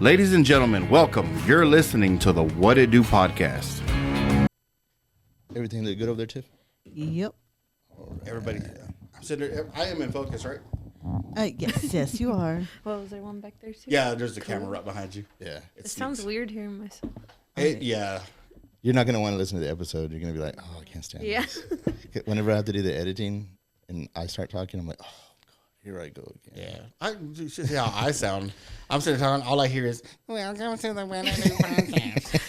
Ladies and gentlemen, welcome. You're listening to the What It Do podcast. Everything look good over there, Tiff? Yep. Everybody, I'm sitting there, I am in focus, right? Yes, you are. Well, is there one back there too? Yeah, there's the camera right behind you. Yeah. It sounds weird hearing myself. Yeah. You're not going to want to listen to the episode. You're going to be like, oh, I can't stand this. Whenever I have to do the editing and I start talking, I'm like, oh, God, here I go again. Yeah. You should see how I sound. I'm sitting there talking, all I hear is, welcome to the What It Do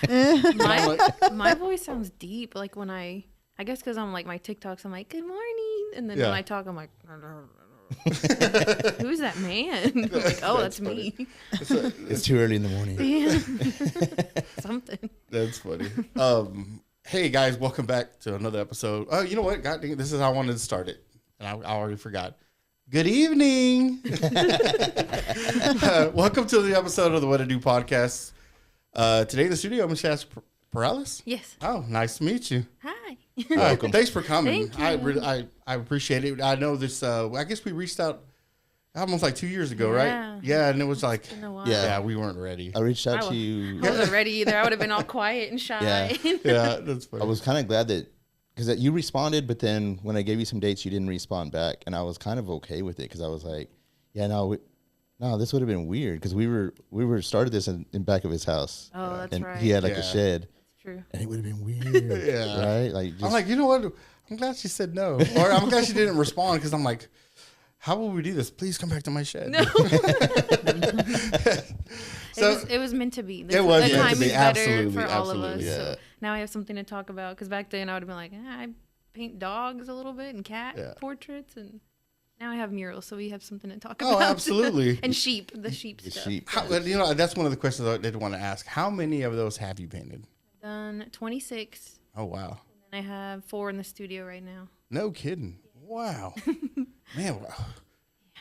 podcast. My voice sounds deep. Like when I guess because I'm like my TikToks, I'm like, good morning. And then when I talk, I'm like, who's that man? I'm like, oh, that's me. It's too early in the morning. Yeah. Something. That's funny. Hey, guys, welcome back to another episode. Oh, you know what? God dang it, this is how I wanted to start it. And I already forgot. Good evening. Welcome to the episode of the What It Do podcast. Today in the studio, I'm ASHLEY Peralez. Yes. Oh, nice to meet you. Hi. Welcome. Thanks for coming. Thank you. I appreciate it. I know this. I guess we reached out almost like 2 years ago, right? Yeah, and it was like, Been a while. yeah, we weren't ready. I reached out to you. I wasn't ready either. I would have been all quiet and shy. Yeah. Yeah, that's funny. I was kind of glad that, because you responded, but then when I gave you some dates, you didn't respond back. And I was kind of okay with it because I was like, yeah, no, this would have been weird because we were started this in back of his house. Oh, that's and right. he had like Yeah. a shed. True. And it would have been weird. Yeah. Right? Like, I'm like, you know what? I'm glad she said no. Or I'm glad she didn't respond because I'm like, how will we do this? Please come back to my shed. No. So, it was meant to be. It was the meant to time be. is better Absolutely, for all of us. absolutely, yeah. So now I have something to talk about. Because back then I would have been like, I paint dogs a little bit and cat portraits, and now I have murals, so we have something to talk about. Oh, absolutely. And sheep, the sheep the stuff. sheep. you know, that's one of the questions I did want to ask. How many of those have you painted? Done 26. Oh, wow. And I have 4 in the studio right now. No kidding. Wow. Man, wow.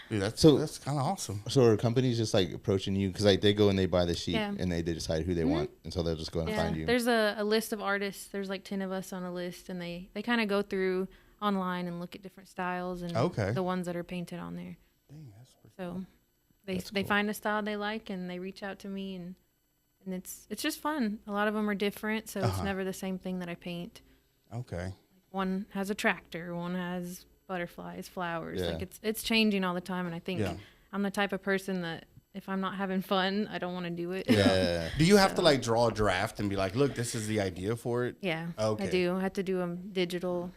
Dude, that's kind of awesome. So are companies just like approaching you because like they go and they buy the sheep and they decide who they want, and so they'll just go and find you. There's a list of artists. There's like 10 of us on a list, and they kind of go through online and look at different styles and the ones that are painted on there. Dang, that's pretty So they find a style they like and they reach out to me, and it's just fun. A lot of them are different, so it's never the same thing that I paint. Okay. One has a tractor, one has butterflies, flowers. Yeah. Like it's changing all the time, and I think I'm the type of person that if I'm not having fun, I don't want to do it. Yeah. Do you have to like draw a draft and be like, look, this is the idea for it? Yeah, Okay. I do. I have to do them digital,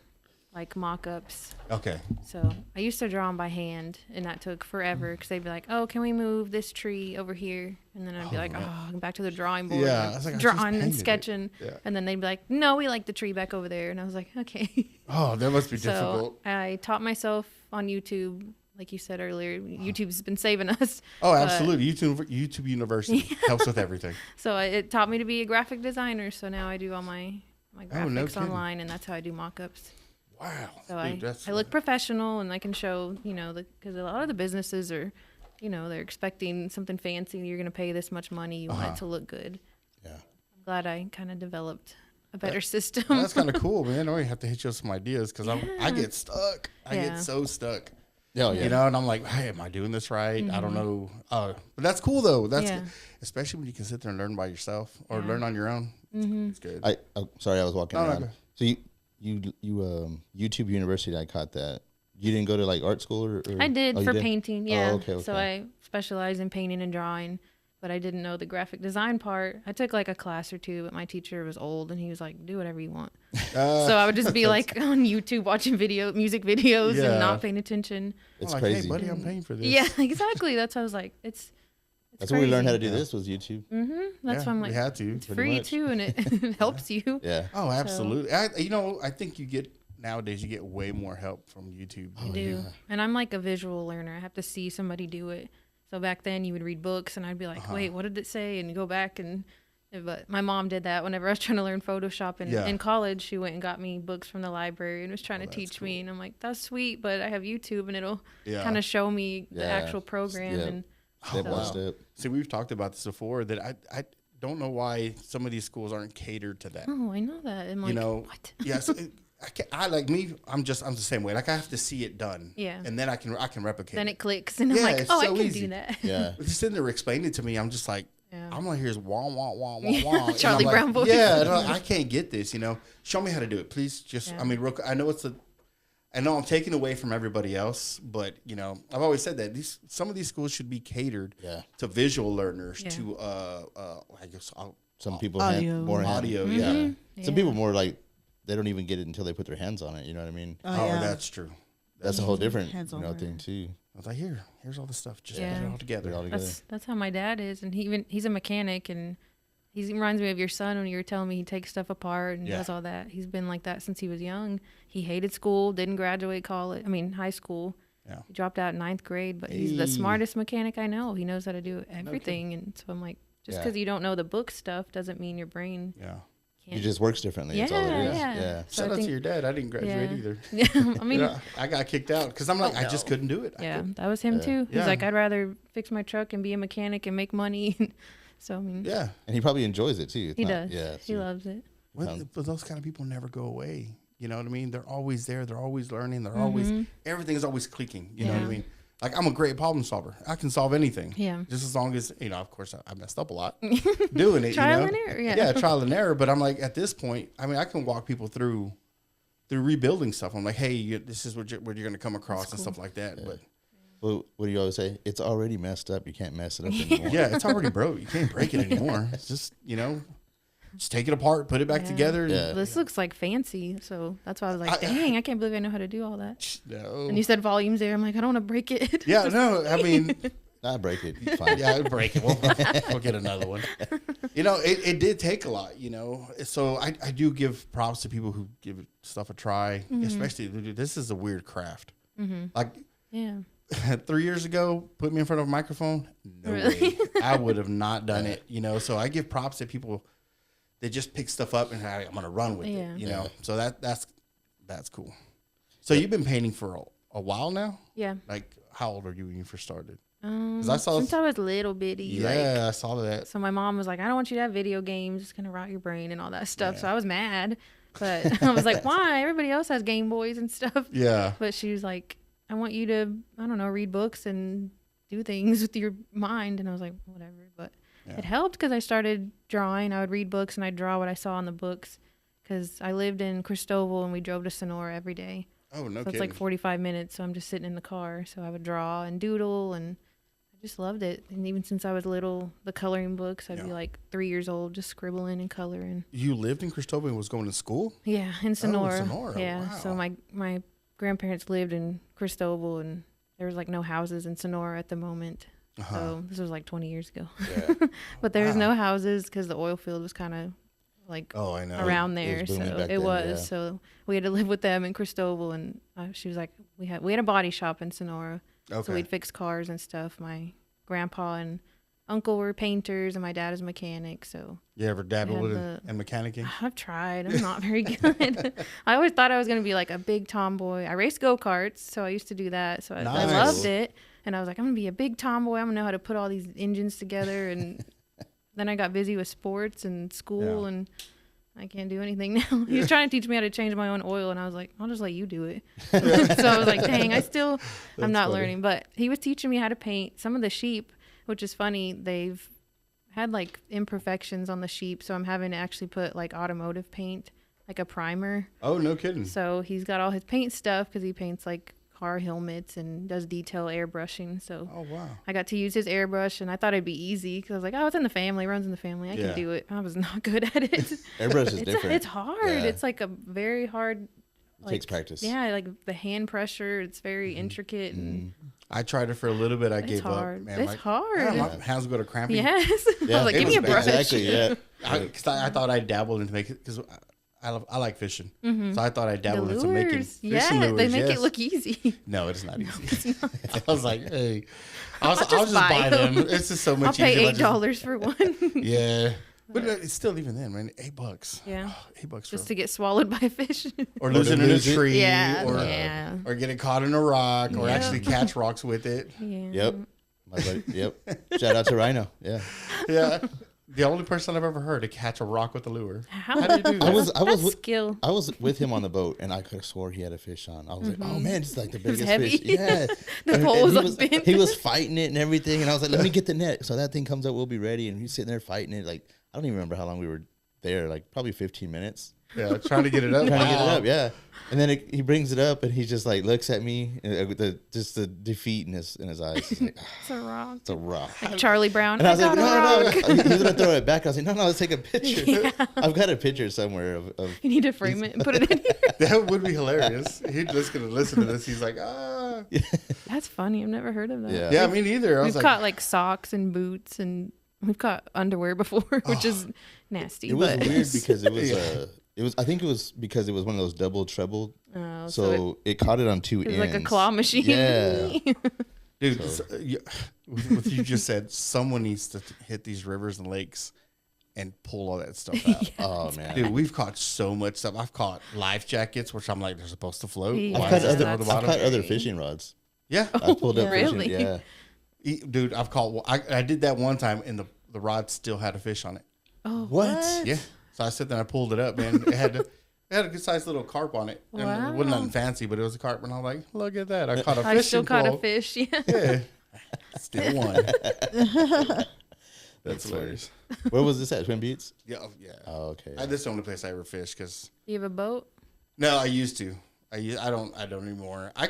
like mock-ups. Okay. So I used to draw them by hand, and that took forever because they'd be like, "Oh, can we move this tree over here?" And then I'd be like, "Oh, I'm back to the drawing board, Yeah, and I was like, I just drawing painted and it." sketching." Yeah. And then they'd be like, "No, we like the tree back over there." And I was like, "Okay." Oh, that must be So difficult. I taught myself on YouTube, like you said earlier. YouTube's been saving us. Oh, but- absolutely. YouTube University helps with everything. So it taught me to be a graphic designer. So now I do all my Oh, no graphics kidding. online, and that's how I do mock-ups. Wow. So Dude, I look professional, and I can show, because a lot of the businesses are, they're expecting something fancy. You're going to pay this much money. You want it to look good. Yeah. I'm glad I kind of developed a better system. That's kind of cool, man. I have to hit you with some ideas because I get stuck. I Yeah. get so stuck. Oh, yeah. You know, and I'm like, hey, am I doing this right? I don't know. But that's cool though. That's Yeah. especially when you can sit there and learn by yourself or learn on your own. It's good. Sorry, I was walking No, no, around. go. So you YouTube University, I caught that. You didn't go to like art school or I did you for painting, yeah. Oh, okay. So I specialize in painting and drawing, but I didn't know the graphic design part. I took like a class or two, but my teacher was old, and he was like, do whatever you want. So I would just be like on YouTube watching music videos Yeah. and not paying attention. It's I'm like, crazy. Hey, buddy, I'm paying for this. Yeah, exactly. That's how I was like, it's That's when we learned how to do Yeah. this was YouTube. That's why I'm like, we had to. it's pretty free much. too, and it helps you. Yeah. Oh, absolutely. I think nowadays you get way more help from YouTube. I do. And I'm like a visual learner. I have to see somebody do it. So back then you would read books and I'd be like, wait, what did it say? And go back but my mom did that whenever I was trying to learn Photoshop in college. She went and got me books from the library and was trying to teach me. And I'm like, that's sweet, but I have YouTube and it'll kind of show me the actual program. Yep. And Step by step. See, we've talked about this before that I don't know why some of these schools aren't catered to that. oh, I know that. I'm like, what? Yes. I'm the same way. Like I have to see it done. Yeah. And then I can replicate Then it. it clicks and I'm Yeah, like, it's oh, so I can easy. do that. Yeah. Just sitting there explaining it to me, I'm just like, Yeah. I'm like, here's wah, wah, wah, wah, wah. And Charlie I'm like, Brown voice. Yeah, and I can't get this, Show me how to do it, please. Just, I mean, I know I know I'm taking away from everybody else, but, I've always said that some of these schools should be catered to visual learners, to, I guess, some people audio. more audio, Some people more like, they don't even get it until they put their hands on it. You know what I mean? Oh, yeah. That's true. That's a whole different Hands-on thing too. I was like, here's all the stuff. Just Yeah. put it all together. That's how my dad is, and he's a mechanic, and he reminds me of your son when you were telling me he takes stuff apart and does all that. He's been like that since he was young. He hated school, didn't graduate high school. Yeah. He dropped out in 9th grade, but he's the smartest mechanic I know. He knows how to do everything, and so I'm like, just because you don't know the book stuff doesn't mean your brain It just works differently. Yeah, That's all it is. yeah. Shout out to your dad. I didn't graduate either. Yeah, I mean, I got kicked out because I'm like, I just couldn't do it. that was him too. He's like, I'd rather fix my truck and be a mechanic and make money. So I mean, yeah, and he probably enjoys it too. He does. Yeah, he loves it. But those kind of people never go away. You know what I mean? They're always there. They're always learning. They're always everything is always clicking. You know what I mean? Like, I'm a great problem solver. I can solve anything. Yeah. Just as long as, of course, I messed up a lot doing it. Trial and error. Yeah. Yeah, trial and error. But I'm like, at this point, I mean, I can walk people through rebuilding stuff. I'm like, hey, this is what you're going to come across and stuff like that. Yeah. But well, what do you always say? It's already messed up. You can't mess it up anymore. Yeah, it's already broke. You can't break it anymore. It's just, just take it apart, put it back together. Yeah. This looks like fancy, so that's why I was like, dang, I can't believe I know how to do all that. No. And you said volumes there. I'm like, I don't want to break it. Yeah, no, I mean... I break it. It's fine. Yeah, break it. We'll get another one. It did take a lot, So I do give props to people who give stuff a try, especially, this is a weird craft. Like, 3 years ago, put me in front of a microphone, no way. I would have not done it, So I give props to people that just pick stuff up and I'm going to run with it, So that's cool. So you've been painting for a while now? Yeah. Like, how old are you when you first started? I saw since I was little bitty. Yeah, I saw that. So my mom was like, I don't want you to have video games. It's going to rot your brain and all that stuff. Yeah. So I was mad. But I was like, why? Everybody else has Game Boys and stuff. Yeah. But she was like, I want you to, I don't know, read books and do things with your mind. And I was like, whatever. But it helped because I started drawing. I would read books and I'd draw what I saw in the books because I lived in Cristobal and we drove to Sonora every day. Oh, no So kidding. it's like 45 minutes. So I'm just sitting in the car. So I would draw and doodle and I just loved it. And even since I was little, the coloring books, I'd be like 3 years old, just scribbling and coloring. You lived in Cristobal and was going to school? Yeah, in Sonora. Oh, Sonora. Yeah. Wow. So my grandparents lived in Cristobal and there was like no houses in Sonora at the moment. So this was like 20 years ago. Yeah. But there was no houses because the oil field was kind of like I know. around there. It was booming So back it then, was. yeah. So we had to live with them in Cristobal. And she was like, we had a body shop in Sonora. Okay. So we'd fix cars and stuff. My grandpa and uncle were painters and my dad is a mechanic. So You ever dabbled in mechanicking? I've tried. I'm not very good. I always thought I was going to be like a big tomboy. I raced go-karts, so I used to do that. So I loved it. And I was like, I'm going to be a big tomboy. I'm going to know how to put all these engines together. And then I got busy with sports and school, and I can't do anything now. He was trying to teach me how to change my own oil, and I was like, I'll just let you do it. So I was like, dang, I'm not learning. But he was teaching me how to paint some of the sheep, which is funny. They've had like imperfections on the sheep, so I'm having to actually put like automotive paint, like a primer. Oh, no kidding. So he's got all his paint stuff because he paints like car helmets and does detail airbrushing. So I got to use his airbrush, and I thought it'd be easy because I was like, oh, it's in the family, runs in the family. I can do it. I was not good at it. Airbrush is different. It's hard. Yeah. It's like a very hard. It takes practice. Yeah, like the hand pressure. It's very intricate. And I tried it for a little bit. I gave hard. up. Man, it's hard. Yeah, my hands go to cramping. Yes. I was like, give me a brush. Exactly, yeah. Because I thought I dabbled into making it because I like fishing. So I thought I dabbled into making fishing lures. They make it look easy. No, it's not easy. I was like, hey, I'll just buy buy them. It's just so much I'll easier. pay $8 for one. Yeah. But it's still, even then, man, $8. Yeah. $8 just to get swallowed by a fish. Or losing in a tree. Yeah. Or getting caught in a rock. Or actually catch rocks with it. Yeah. Yep. My buddy, yep. Shout out to Rhino. Yeah. Yeah. the only person I've ever heard to catch a rock with a lure. How How do you do that? That's skill. I was with him on the boat, and I could have swore he had a fish on. I was like, "Oh man, it's like the was biggest heavy. fish." Yeah, The And pole was he like was bent. he was fighting it and everything, and I was like, "Let me get the net." So that thing comes up, we'll be ready, and he's sitting there fighting it. Like I don't even remember how long we were there. Like probably 15 minutes. Yeah, trying to get it up. Trying to get it up, yeah. And then he brings it up, and he just like looks at me, and with the defeat in his eyes. He's like, It's a rock. "It's a rock." Like Charlie Brown. And I was like, got a rock. no. He was gonna throw it back. I was like, no, let's take a picture. I've got a picture somewhere of You need to frame it and put it in here. That would be hilarious. He's just gonna listen to this. He's like, ah. That's funny. I've never heard of that. Yeah. Yeah, me neither. I We've was caught like socks and boots, and we've caught underwear before, which is nasty. It was but weird because it was Yeah. I think it was because it was one of those double treble. Oh, So it caught it on two it was ends. like a claw machine. Yeah. dude, what you just said, someone needs to hit these rivers and lakes and pull all that stuff out. Oh man. Dude, we've caught so much stuff. I've caught life jackets, which I'm like, they're supposed to float. Yeah. Why I've is caught it other, on the I've bottom? caught other fishing rods. Yeah. I pulled up Really? fishing. Yeah. Dude, I've caught, I did that one time and the rod still had a fish on it. Oh, What? Yeah. So I sit there and I pulled it up, man. It had a good sized little carp on it. And it wasn't Wow. nothing fancy, but it was a carp. And I'm like, look at that. I caught a I fish. still caught a fish. Yeah. Yeah. Still one. That's That's hilarious. Where was this at? Twin Buttes? Yeah. Oh, yeah. Oh, okay. This is the only place I ever fished because, You have a boat? no, I used to. I don't anymore. I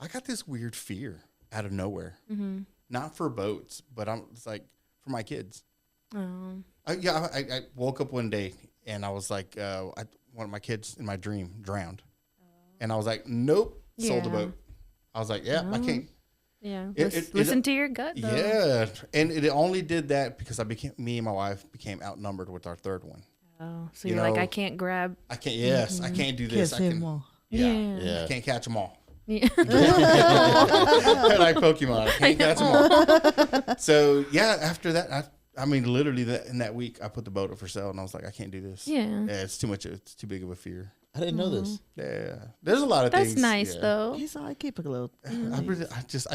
got this weird fear out of nowhere. Mm-hmm. Not for boats, but it's like for my kids. Oh. I woke up one day and I was like, one of my kids in my dream drowned. And I was like, nope, sold the Yeah. boat. I was like, yeah, I can't. Yeah. It- Listen to your gut, though. Yeah. And it only did that because me and my wife became outnumbered with our third one. Oh, so You you're like, know, I can't grab. I can't, yes, I can't do this. Kiss I him can, all. yeah. Yeah. I can't catch them all. Yeah. Like Pokemon. I can't catch them all. So yeah, after that, I mean, literally in that week, I put the boat up for sale, and I was like, I can't do this. Yeah. It's too much. It's too big of a fear. I didn't know this. Yeah, there's a lot of That's things. nice, yeah. though. He's all, I keep a little. I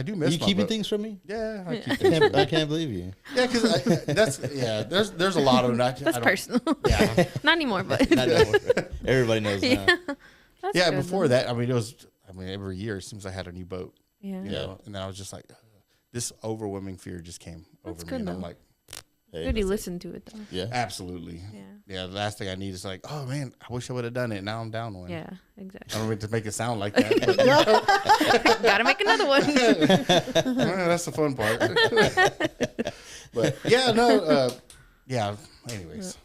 do miss. You my keeping boat. things from me? Yeah, I keep I things. can't, I can't believe you. Yeah, because there's a lot of them. That's personal. Yeah, Not anymore, but. Not anymore. Everybody knows now. That's yeah. good, Before though. that, I mean, every year it seems I had a new boat. Yeah. You know, and then I was just like, this overwhelming fear just came That's over good, me, and I'm though. like, Hey, Good you listen to it, though. yeah. absolutely. Yeah, the last thing I need is like, oh man, I wish I would have done it. Now I'm down one. Yeah, I exactly. don't mean to make it sound like that. Gotta make another one. Well, that's the fun part. But yeah, no, yeah. Anyways,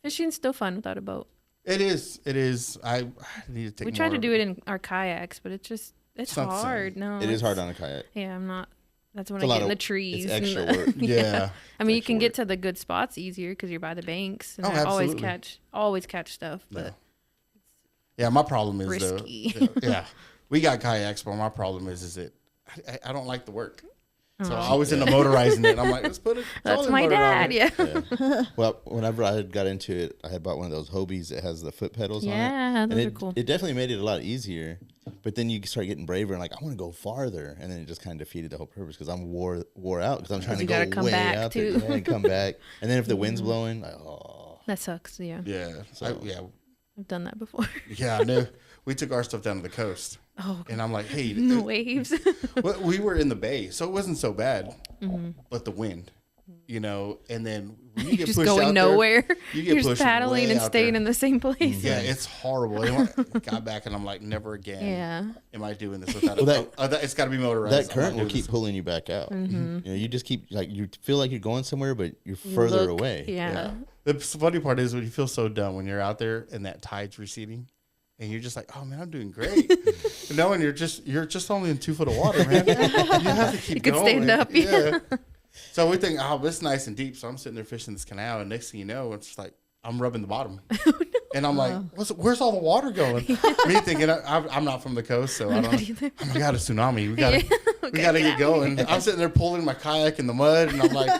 Fishing's still fun without a boat. it is. It is. I need to take. We tried to more- do it in our kayaks, but it's It's not the hard. same. No, It is hard on a kayak. Yeah, I'm not. That's when It's a I lot get in of- the trees. It's and extra the- work. Yeah. I mean, you extra can get work. to the good spots easier because you're by the banks, and Oh, I always absolutely. catch stuff. But Yeah, my problem is Risky. yeah, we got kayaks, but my problem is that I don't like the work. So Oh. I was into motorizing it. I'm like, let's put it. that's trolling my motor on dad. it. Yeah. Yeah. Well, whenever I had got into it, I had bought one of those Hobies that has the foot pedals on it. Yeah, And those it, are cool. it definitely made it a lot easier. But then you start getting braver and like, I want to go farther. And then it just kind of defeated the whole purpose because I'm wore out because I'm trying to you go gotta come way back, out there. too. Yeah, and come back. And then if the wind's blowing, like, oh. That sucks. Yeah, Yeah, So- I've done that before. yeah. No, we took our stuff down to the coast, Oh, and I'm like, hey, the waves. well, we were in the bay, so it wasn't so bad. Mm-hmm. But the wind, and then when you You're get just pushed going out nowhere. there, you get You're just pushed paddling way and out staying there. in the same place. Yeah, it's horrible. And when I got back, and I'm like, never again. Yeah. Am I doing this without Well, it's got to be motorized. That I'm not current will doing keep this. pulling you back out. Mm-hmm. You know, you just keep like you feel like you're going somewhere, but you're You further look- away. Yeah. The funny part is when you feel so dumb when you're out there and that tide's receding, and you're just like, "Oh man, I'm doing great." No, and you're just only in 2 foot of water, man. You have to keep You could going. stand up, yeah. So we think, "Oh, it's nice and deep." So I'm sitting there fishing this canal, and next thing you know, it's just like I'm rubbing the bottom, and I'm like, "Where's all the water going?" Me thinking I'm not from the coast, so I don't. either. Oh my god, a tsunami! We gotta get going. I'm sitting there pulling my kayak in the mud, and I'm like,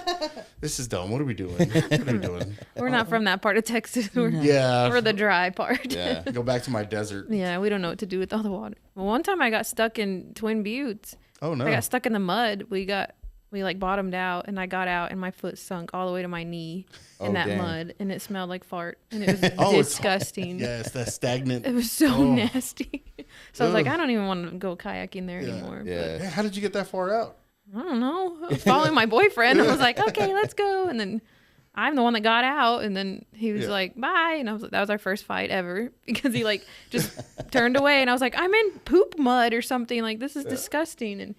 "This is dumb. What are we doing? What are we doing?" We're not from that part of Texas. We're Yeah, the dry part. Yeah. go back to my desert. Yeah, we don't know what to do with all the water. Well, one time I got stuck in Twin Buttes. Oh no! I got stuck in the mud. we like bottomed out, and I got out, and my foot sunk all the way to my knee in that dang. mud, and it smelled like fart, and it was It's disgusting. Yes, that stagnant. It was so nasty. So I was like, Ugh. I don't even want to go kayaking there anymore. Yeah. Man, how did you get that far out? But I don't know. I was following my boyfriend. I was like, okay, let's go. And then I'm the one that got out, and then he was like, bye. And I was like, that was our first fight ever because he like just turned away, and I was like, I'm in poop mud or something. Like, this is disgusting. And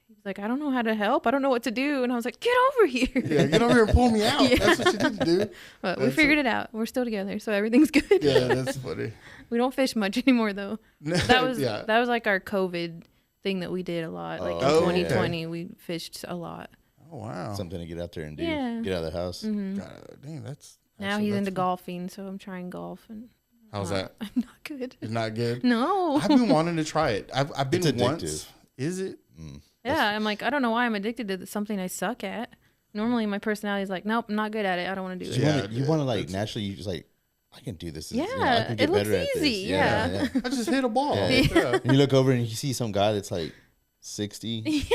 he's like, I don't know how to help. I don't know what to do. And I was like, get over here. Yeah, get over here and pull me out. Yeah. That's what you did, dude. But we figured it out. We're still together, so everything's good. Yeah, that's funny. We don't fish much anymore though. That was Yeah. that was like our COVID thing that we did a lot. Like in Oh, 2020, we fished a lot. Oh wow. Something to get out there and do. Yeah. Get out of the house. God, damn, that's Now actually, he's that's into fun. golfing, so I'm trying golf, and How's that? I'm not good. It's not good. No. I've been wanting to try it. I've been It's once. addictive. Is it? Yeah, I'm like, I don't know why I'm addicted to something I suck at. Normally, my personality is like, nope, I'm not good at it. I don't want to do it. Yeah. You want to like naturally, you just like, I can do this. Yeah, I can get it looks better at this. easy, yeah. I just hit a ball. Yeah. Yeah. And you look over and you see some guy that's like 60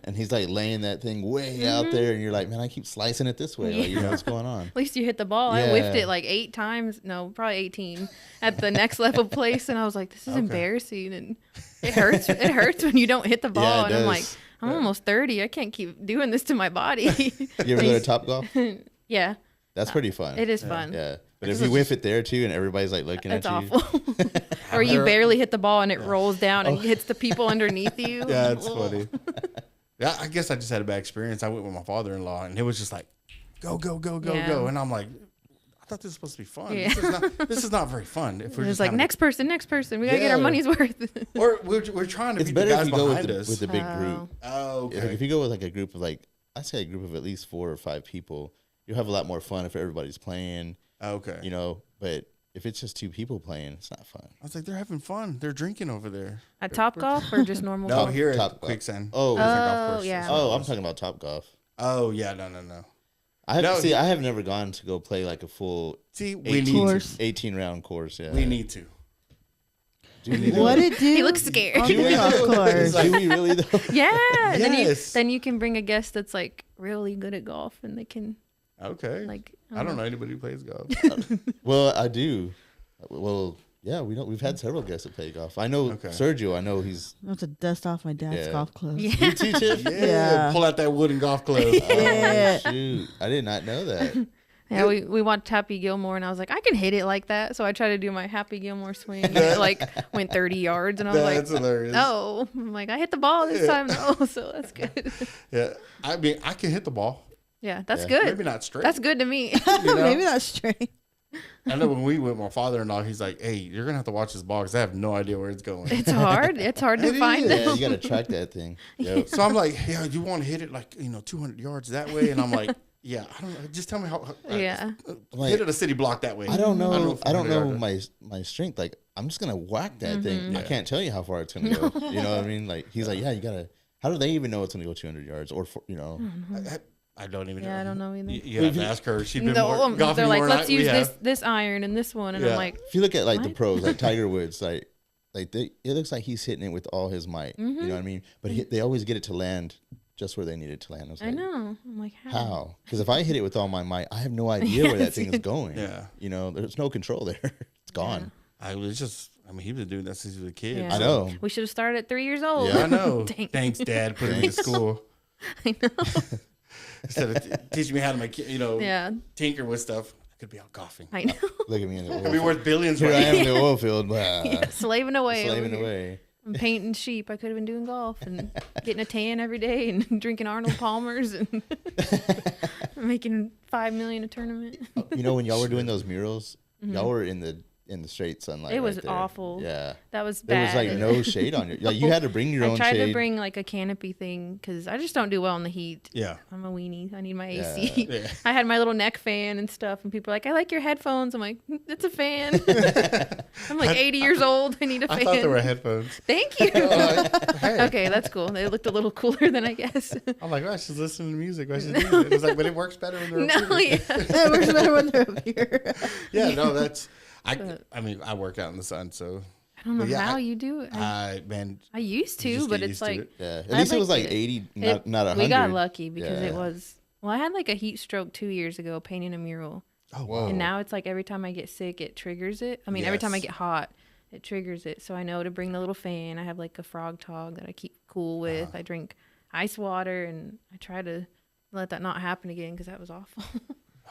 and he's like laying that thing way out there, and you're like, man, I keep slicing it this way. Like, you know what's going on. At least you hit the ball. I Yeah. whiffed it like 8 times. No, probably 18 at the next level place. And I was like, this is embarrassing. And it hurts. It hurts when you don't hit the ball. Yeah, it and I'm like, does. I'm almost 30. I can't keep doing this to my body. You ever go to Top Golf? Yeah, That's pretty fun. it is fun. Yeah. But if you whiff it there too and everybody's like looking It's at you. awful. Or you barely hit the ball and it rolls down and hits the people underneath you. Yeah, it's funny. Yeah, I guess I just had a bad experience. I went with my father-in-law, and it was just like, go, go, go, go, Yeah. go. And I'm like, I thought this was supposed to be fun. Yeah. This is not very fun. If we're It's just like having- next person. We gotta get our Yeah. money's worth. or we're trying to It's beat the better guys if you go behind with us. with a big group. Oh, Like, okay. if you go with like a group of like, I'd say a group of at least 4 or 5 people, you'll have a lot more fun if everybody's playing, Okay. you know. But if it's just 2 people playing, it's not fun. I was like, they're having fun. They're drinking over there. At Top Golf or just normal No, golf? here at Top Golf. Quicksand. Oh. Different golf Oh, course. yeah. Oh, I'm talking about Top Golf. Oh, yeah. No. I have No, see. I have never gone to go play like a full See, we 18, need to. Course. 18 round course. Yeah, We need to. What it do? He looks scared. On the golf course. Do we really though? Yeah. Yes. Then you can bring a guest that's like really good at golf, and they can Okay. like. I don't know anybody who plays golf. Well, I do. Well, yeah, we've had several guests that play golf. I know Okay. Sergio. I know he's. I have to dust off my dad's Yeah. golf clubs. Yeah. You too, Tiff? Yeah. Pull out that wooden golf club. Yeah. Oh, shoot, I did not know that. Yeah, we watched Happy Gilmore, and I was like, I can hit it like that. So I tried to do my Happy Gilmore swing, and it like went 30 yards, and I was That's like, hilarious. no, I'm like, I hit the ball this time, though, so that's good. Yeah. I mean, I can hit the ball. Yeah, that's Yeah. good. Maybe not straight. That's good to me. You know? Maybe not straight. I know when we went, my father-in-law, he's like, hey, you're going to have to watch this ball because I have no idea where it's going. It's hard. It's hard to It find is. Yeah, them. you got to track that thing. Yep. So I'm like, yeah, you want to hit it like, 200 yards that way? And I'm like, yeah, I don't know. Just tell me how. Yeah. Like, hit it a city block that way. I don't know. if I don't 100 know yards- my strength. Like I'm just gonna whack that thing. I Yeah. can't tell you how far it's gonna go. You know what I mean? Like he's like, yeah, you gotta. How do they even know it's gonna go 200 yards or you know? I don't even know. Yeah, I don't know either. You have to ask her. She's been No, more golfing they're like, more than let's we use have. this iron and this one, and Yeah. I'm like, If you look at like the What? pros, like Tiger Woods, like it looks like he's hitting it with all his might. You know what I mean? But they always get it to land just where they need it to land. I was I like, know. I'm like, how? how? Because if I hit it with all my might, I have no idea where that thing is going. Yeah. You know, there's no control there. It's gone. I was just, he's been doing that since he was a kid. Yeah. I know. We should have started at 3 years old. Yeah, I know. Dang. Thanks, Dad, putting me to school. I know. Instead of teaching me how to make, Yeah, tinker with stuff, I could be out golfing. I know. Look at me in the I'd be oil. worth billions Here I right am in the oil field, Yeah, slaving away. over slaving here. away. I'm painting sheep. I could have been doing golf and getting a tan every day and drinking Arnold Palmers and making $5 million a tournament. You know, when y'all were doing those murals, y'all were in the straight sunlight. It was right there. awful. Yeah, That was there was bad. like no shade on you. Like you had to bring your I own tried shade. to bring like a canopy thing because I just don't do well in the heat. Yeah. I'm a weenie. I need my AC. Yeah. I had my little neck fan and stuff, and people are like, I like your headphones. I'm like, it's a fan. I'm like 80 years old. I need a fan. I thought there were headphones. Thank you. Hey. Okay, that's cool. They looked a little cooler than I guess. I'm like, oh, she's listening to music. Why she's doing it? It's like, but it works better when they're up No, here. yeah. That works better when they're up here. Yeah, no, that's, I work out in the sun, so don't know But yeah, how you do it. Man, I used you to, just but get it's used to like it. Yeah. At I least it like was like it. 80, not 100. we got lucky because Yeah. it was. Well, I had like a heat stroke 2 years ago painting a mural, Oh, Whoa. and now it's like every time I get sick, it triggers it. I mean, every time I Yes. get hot, it triggers it. So I know to bring the little fan. I have like a frog tog that I keep cool with. I drink ice water, and I try to let that not happen again because that was awful.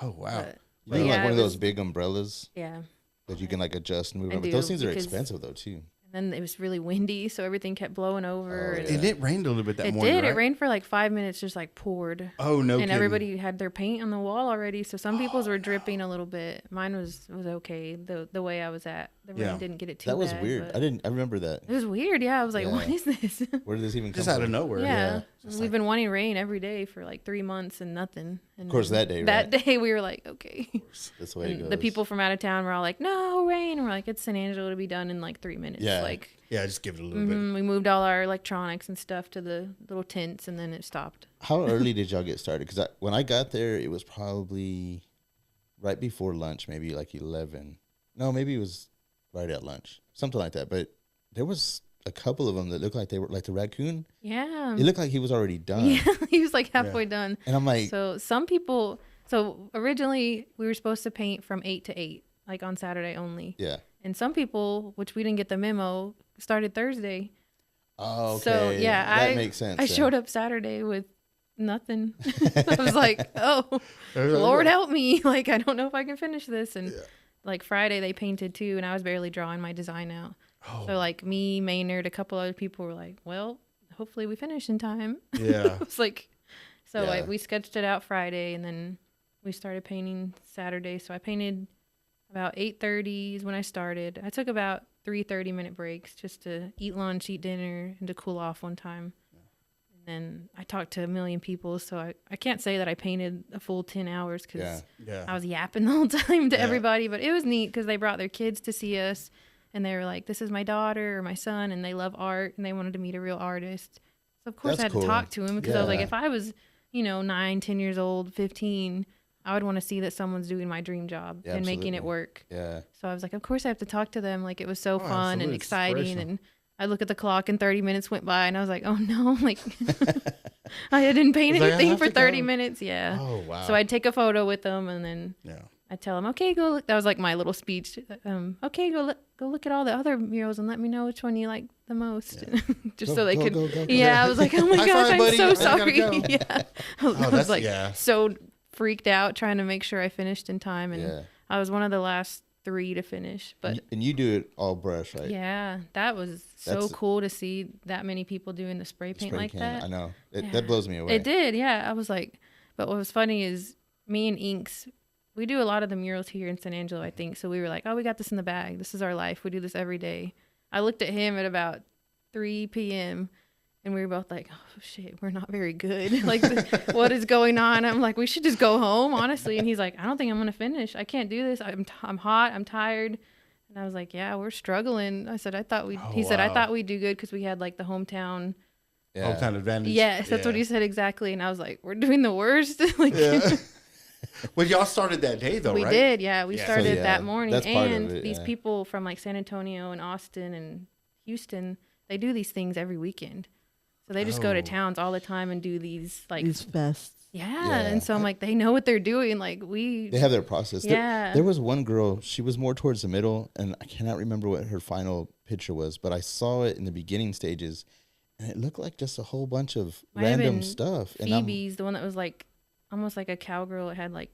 Oh, wow. But, You need yeah, like one it of those was- big umbrellas yeah. that you can like adjust and move I around. But do, those things are because- expensive though too. And then it was really windy, so everything kept blowing over. Oh, and yeah. And it rained a little bit that It morning, did. right? It rained for like 5 minutes, just like poured. Oh, no And kidding. everybody had their paint on the wall already, so some people's were dripping a little bit. Mine was okay. The way I was at, the rain Yeah. didn't get it too That was bad, weird. but I remember that. It was weird. Yeah, I was like, Yeah. what is this? Where did this even come Just out from? of nowhere. Yeah, Just we've been wanting rain every day for like 3 months and nothing. And Of course, then that day, that day we were like, okay. That's the way it And goes. the people from out of town were all like, no rain. And we're like, it's San Angelo to be done in like 3 minutes. Yeah. Like, Yeah, just give it a little bit. we moved all our electronics and stuff to the little tents, and then it stopped. How early did y'all get started? Because when I got there, it was probably right before lunch, maybe like 11. No, maybe it was right at lunch, something like that. But there was a couple of them that looked like they were like the raccoon. Yeah. It looked like he was already done. Yeah, he was like halfway done. And I'm like, So some people, so originally we were supposed to paint from 8 to 8, like on Saturday only. yeah. And some people, which we didn't get the memo, started Thursday. Oh, okay. So yeah, that makes sense. I then. showed up Saturday with nothing. I was like, oh, Lord help me. Like, I don't know if I can finish this. And like Friday they painted too, and I was barely drawing my design out. Oh. So like me, Maynard, a couple other people were like, well, hopefully we finish in time. Yeah. It was like, so Yeah. we sketched it out Friday, and then we started painting Saturday. So I painted about 8:30 is when I started. I took about 3 30-minute breaks just to eat lunch, eat dinner, and to cool off one time. And then I talked to a million people, so I can't say that I painted a full 10 hours because Yeah. Yeah. I was yapping the whole time to Yeah. everybody. But it was neat because they brought their kids to see us, and they were like, this is my daughter or my son, and they love art, and they wanted to meet a real artist. So of course That's I had cool. to talk to him because I was like, Yeah. if I was, 9, 10 years old, 15, I would want to see that someone's doing my dream job Yeah, and making it absolutely. work. Yeah. So I was like, of course I have to talk to them. Like, it was so fun absolutely. and It's exciting. inspirational. And I look at the clock and 30 minutes went by, and I was like, oh no, like I didn't paint It's like, I anything have for to 30 go. minutes. Yeah. Oh, wow. So I'd take a photo with them, and then Yeah. I'd tell them, okay, go look. That was like my little speech. Okay, go look at all the other murals and let me know which one you like the most. Just Go, so they go, could. go, go, go. Yeah, I was like, oh my High gosh, five, I'm buddy. so I gotta sorry. go. Yeah, I was that's- like yeah. so freaked out trying to make sure I finished in time, and Yeah. I was one of the last 3 to finish. But And you do it all brush, right? yeah, that was so That's- cool to see that many people doing the spray paint Spray like can. that. I know. Yeah. That blows me away. It did, yeah. I was like, but what was funny is me and Inks, we do a lot of the murals here in San Angelo, I think. So we were like, oh, we got this in the bag. This is our life. We do this every day. I looked at him at about 3 p.m. and we were both like, oh shit, we're not very good. Like, what is going on? I'm like, we should just go home, honestly. And he's like, I don't think I'm gonna finish. I can't do this. I'm hot. I'm tired. And I was like, yeah, we're struggling. I said, he said, I wow. thought we'd do good because we had like the hometown. Yeah. Hometown advantage. Yes, that's what he said exactly. And I was like, we're doing the worst. Like, Yeah. Well, y'all started that day though, we right? did. Yeah, we Yeah. started So, yeah, that morning. that's part of And it, these yeah. people from like San Antonio and Austin and Houston, they do these things every weekend. So they just go to Oh. towns all the time and do these like These fests. yeah. Yeah. And so I'm like, they know what they're doing. Like we They have their process. Yeah. There was one girl, she was more towards the middle, and I cannot remember what her final picture was, but I saw it in the beginning stages, and it looked like just a whole bunch of Might have random been stuff. And Phoebe's the one that was like almost like a cowgirl. It had like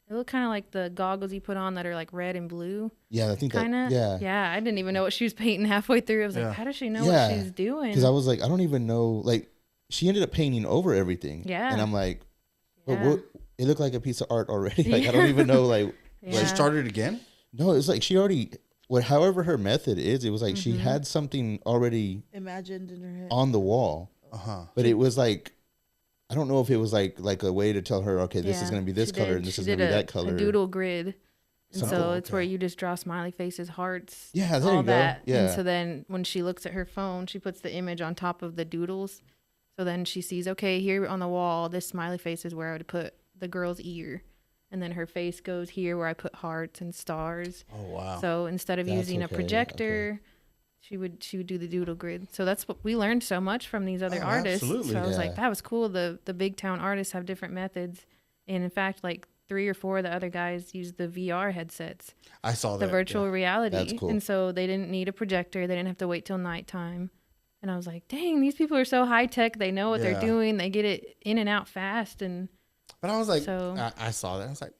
it looked kind of like the goggles you put on that are like red and blue. yeah, I think Kind that, of. yeah. I didn't even know what she was painting halfway through. I was Yeah. like, how does she know Yeah. what she's doing? Because I was like, I don't even know, like, she ended up painting over everything. Yeah. And I'm like, but Yeah. what, it looked like a piece of art already. Like, I don't even know, like, Yeah. She started again? no, it's like she already, however her method is, it was like she had something already Imagined in her head. on the wall. Uh-huh. But it was like, I don't know if it was like a way to tell her, okay, this is Yeah, going to be this she color did. and this She is going to did be a- that color. A doodle grid. And Something. so it's where Okay. you just draw smiley faces, hearts, Yeah, there all you go. that. Yeah. And so then when she looks at her phone, she puts the image on top of the doodles. So then she sees, okay, here on the wall, this smiley face is where I would put the girl's ear. And then her face goes here where I put hearts and stars. Oh, wow. So instead of That's using a okay, projector, she would do the doodle grid. So that's what we learned so much from these other artists. Absolutely. So I was Yeah. like, that was cool. The big town artists have different methods, and in fact, like 3 or 4 of the other guys use the VR headsets, I saw the that. virtual reality. That's cool. And so they didn't need a projector. They didn't have to wait till nighttime. And I was like, dang, these people are so high tech. They know what Yeah. they're doing. They get it in and out fast. And But I was like, So- I saw that. I was like,